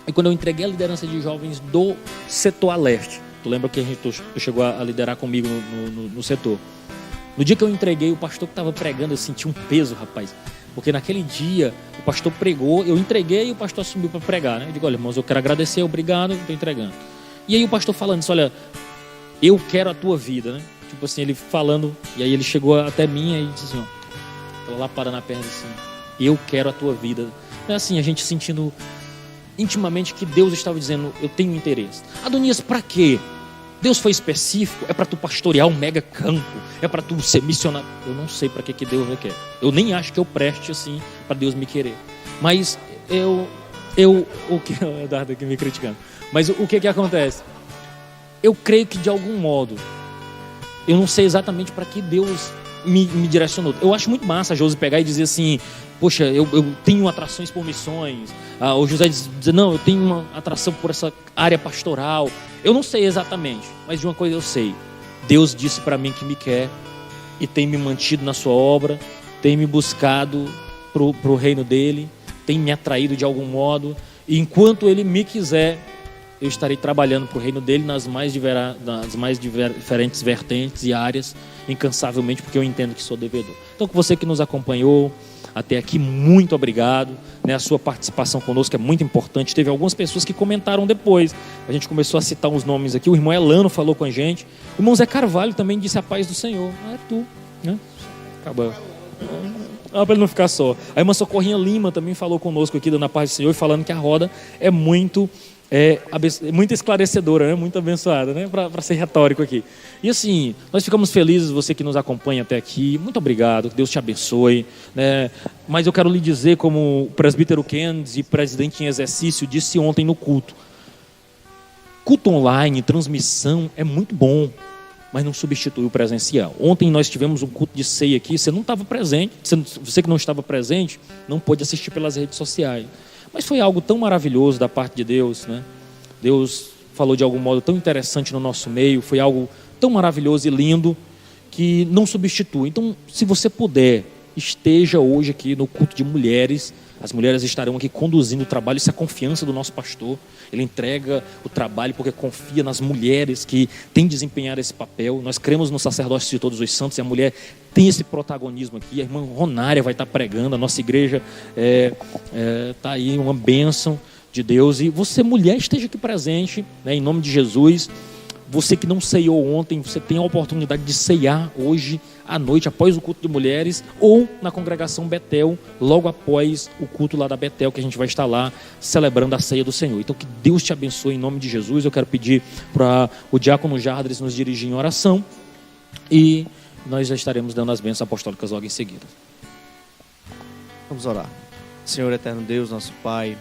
E quando eu entreguei a liderança de jovens do setor a leste, tu lembra que tu chegou a liderar comigo no setor? No dia que eu entreguei, o pastor que estava pregando, eu senti um peso, rapaz. Porque naquele dia, o pastor pregou, eu entreguei e o pastor assumiu para pregar, né? Eu digo, olha, irmãos, eu quero agradecer, obrigado, estou entregando. E aí o pastor falando isso, olha, eu quero a tua vida, né? Tipo assim, ele falando, e aí ele chegou até mim e disse assim, ó, lá parando a perna assim, eu quero a tua vida. É assim, a gente sentindo intimamente que Deus estava dizendo, eu tenho interesse. Adonias, para quê? Deus foi específico? É para tu pastorear um mega campo? É para tu ser missionário? Eu não sei para que Deus me quer. Eu nem acho que eu preste assim para Deus me querer. Mas o que o Eduardo aqui me criticando. Mas o que acontece? Eu creio que de algum modo, eu não sei exatamente para que Deus me direcionou. Eu acho muito massa a Josi pegar e dizer assim, poxa, eu tenho atrações por missões. O José dizer, não, eu tenho uma atração por essa área pastoral. Eu não sei exatamente, mas de uma coisa eu sei. Deus disse para mim que me quer e tem me mantido na sua obra, tem me buscado pro reino dele, tem me atraído de algum modo. E enquanto ele me quiser, eu estarei trabalhando para o reino dele nas mais diferentes vertentes e áreas, incansavelmente, porque eu entendo que sou devedor. Então, com você que nos acompanhou até aqui, muito obrigado. A sua participação conosco é muito importante. Teve algumas pessoas que comentaram depois. A gente começou a citar uns nomes aqui. O irmão Elano falou com a gente. O irmão Zé Carvalho também disse a paz do Senhor. É tu, né? Acabou. Para ele não ficar só. A irmã Socorrinha Lima também falou conosco aqui, dando a paz do Senhor, e falando que a roda é muito esclarecedora, né? Muito abençoada, né? Para ser retórico aqui. E assim, nós ficamos felizes, você que nos acompanha até aqui, muito obrigado, que Deus te abençoe, né? Mas eu quero lhe dizer, como o presbítero Kennedy, presidente em exercício, disse ontem no culto online, transmissão é muito bom, mas não substitui o presencial. Ontem nós tivemos um culto de ceia aqui, você não estava presente, você que não estava presente, não pôde assistir pelas redes sociais. Mas foi algo tão maravilhoso da parte de Deus, né? Deus falou de algum modo tão interessante no nosso meio, foi algo tão maravilhoso e lindo que não substitui. Então, se você puder, esteja hoje aqui no culto de mulheres. As mulheres estarão aqui conduzindo o trabalho. Isso é a confiança do nosso pastor. Ele entrega o trabalho porque confia nas mulheres que têm de desempenhar esse papel. Nós cremos no sacerdócio de todos os santos e a mulher tem esse protagonismo aqui. A irmã Ronária vai estar pregando. A nossa igreja está aí, uma bênção de Deus. E você, mulher, esteja aqui presente, né, em nome de Jesus. Você que não ceiou ontem, você tem a oportunidade de ceiar hoje à noite, após o culto de mulheres, ou na congregação Betel, logo após o culto lá da Betel, que a gente vai estar lá celebrando a ceia do Senhor. Então, que Deus te abençoe em nome de Jesus. Eu quero pedir para o diácono Jardres nos dirigir em oração e nós já estaremos dando as bênçãos apostólicas logo em seguida. Vamos orar. Senhor eterno Deus, nosso Pai,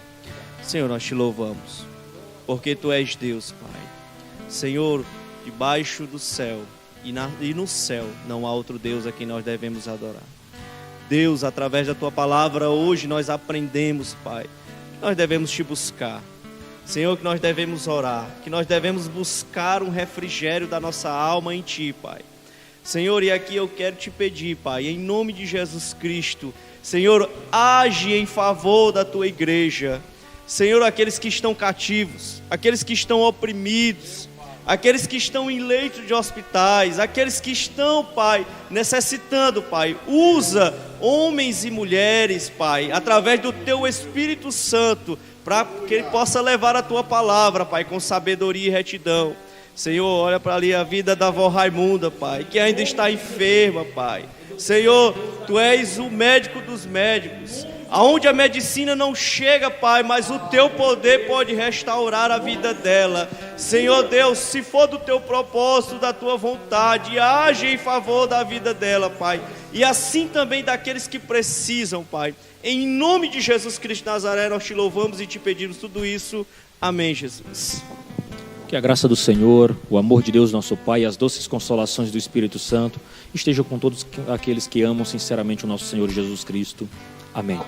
Senhor, nós te louvamos, porque Tu és Deus, Pai. Senhor, debaixo do céu e no céu não há outro Deus a quem nós devemos adorar. Deus, através da Tua palavra, hoje nós aprendemos, Pai, que nós devemos Te buscar. Senhor, que nós devemos orar, que nós devemos buscar um refrigério da nossa alma em Ti, Pai. Senhor, e aqui eu quero te pedir, Pai, em nome de Jesus Cristo, Senhor, age em favor da tua igreja. Senhor, aqueles que estão cativos, aqueles que estão oprimidos, aqueles que estão em leitos de hospitais, aqueles que estão, Pai, necessitando, Pai, usa homens e mulheres, Pai, através do teu Espírito Santo, para que ele possa levar a tua palavra, Pai, com sabedoria e retidão. Senhor, olha para ali a vida da avó Raimunda, Pai, que ainda está enferma, Pai. Senhor, Tu és o médico dos médicos. Aonde a medicina não chega, Pai, mas o Teu poder pode restaurar a vida dela. Senhor Deus, se for do Teu propósito, da Tua vontade, age em favor da vida dela, Pai. E assim também daqueles que precisam, Pai. Em nome de Jesus Cristo de Nazaré, nós Te louvamos e Te pedimos tudo isso. Amém, Jesus. Que a graça do Senhor, o amor de Deus nosso Pai e as doces consolações do Espírito Santo estejam com todos aqueles que amam sinceramente o nosso Senhor Jesus Cristo. Amém.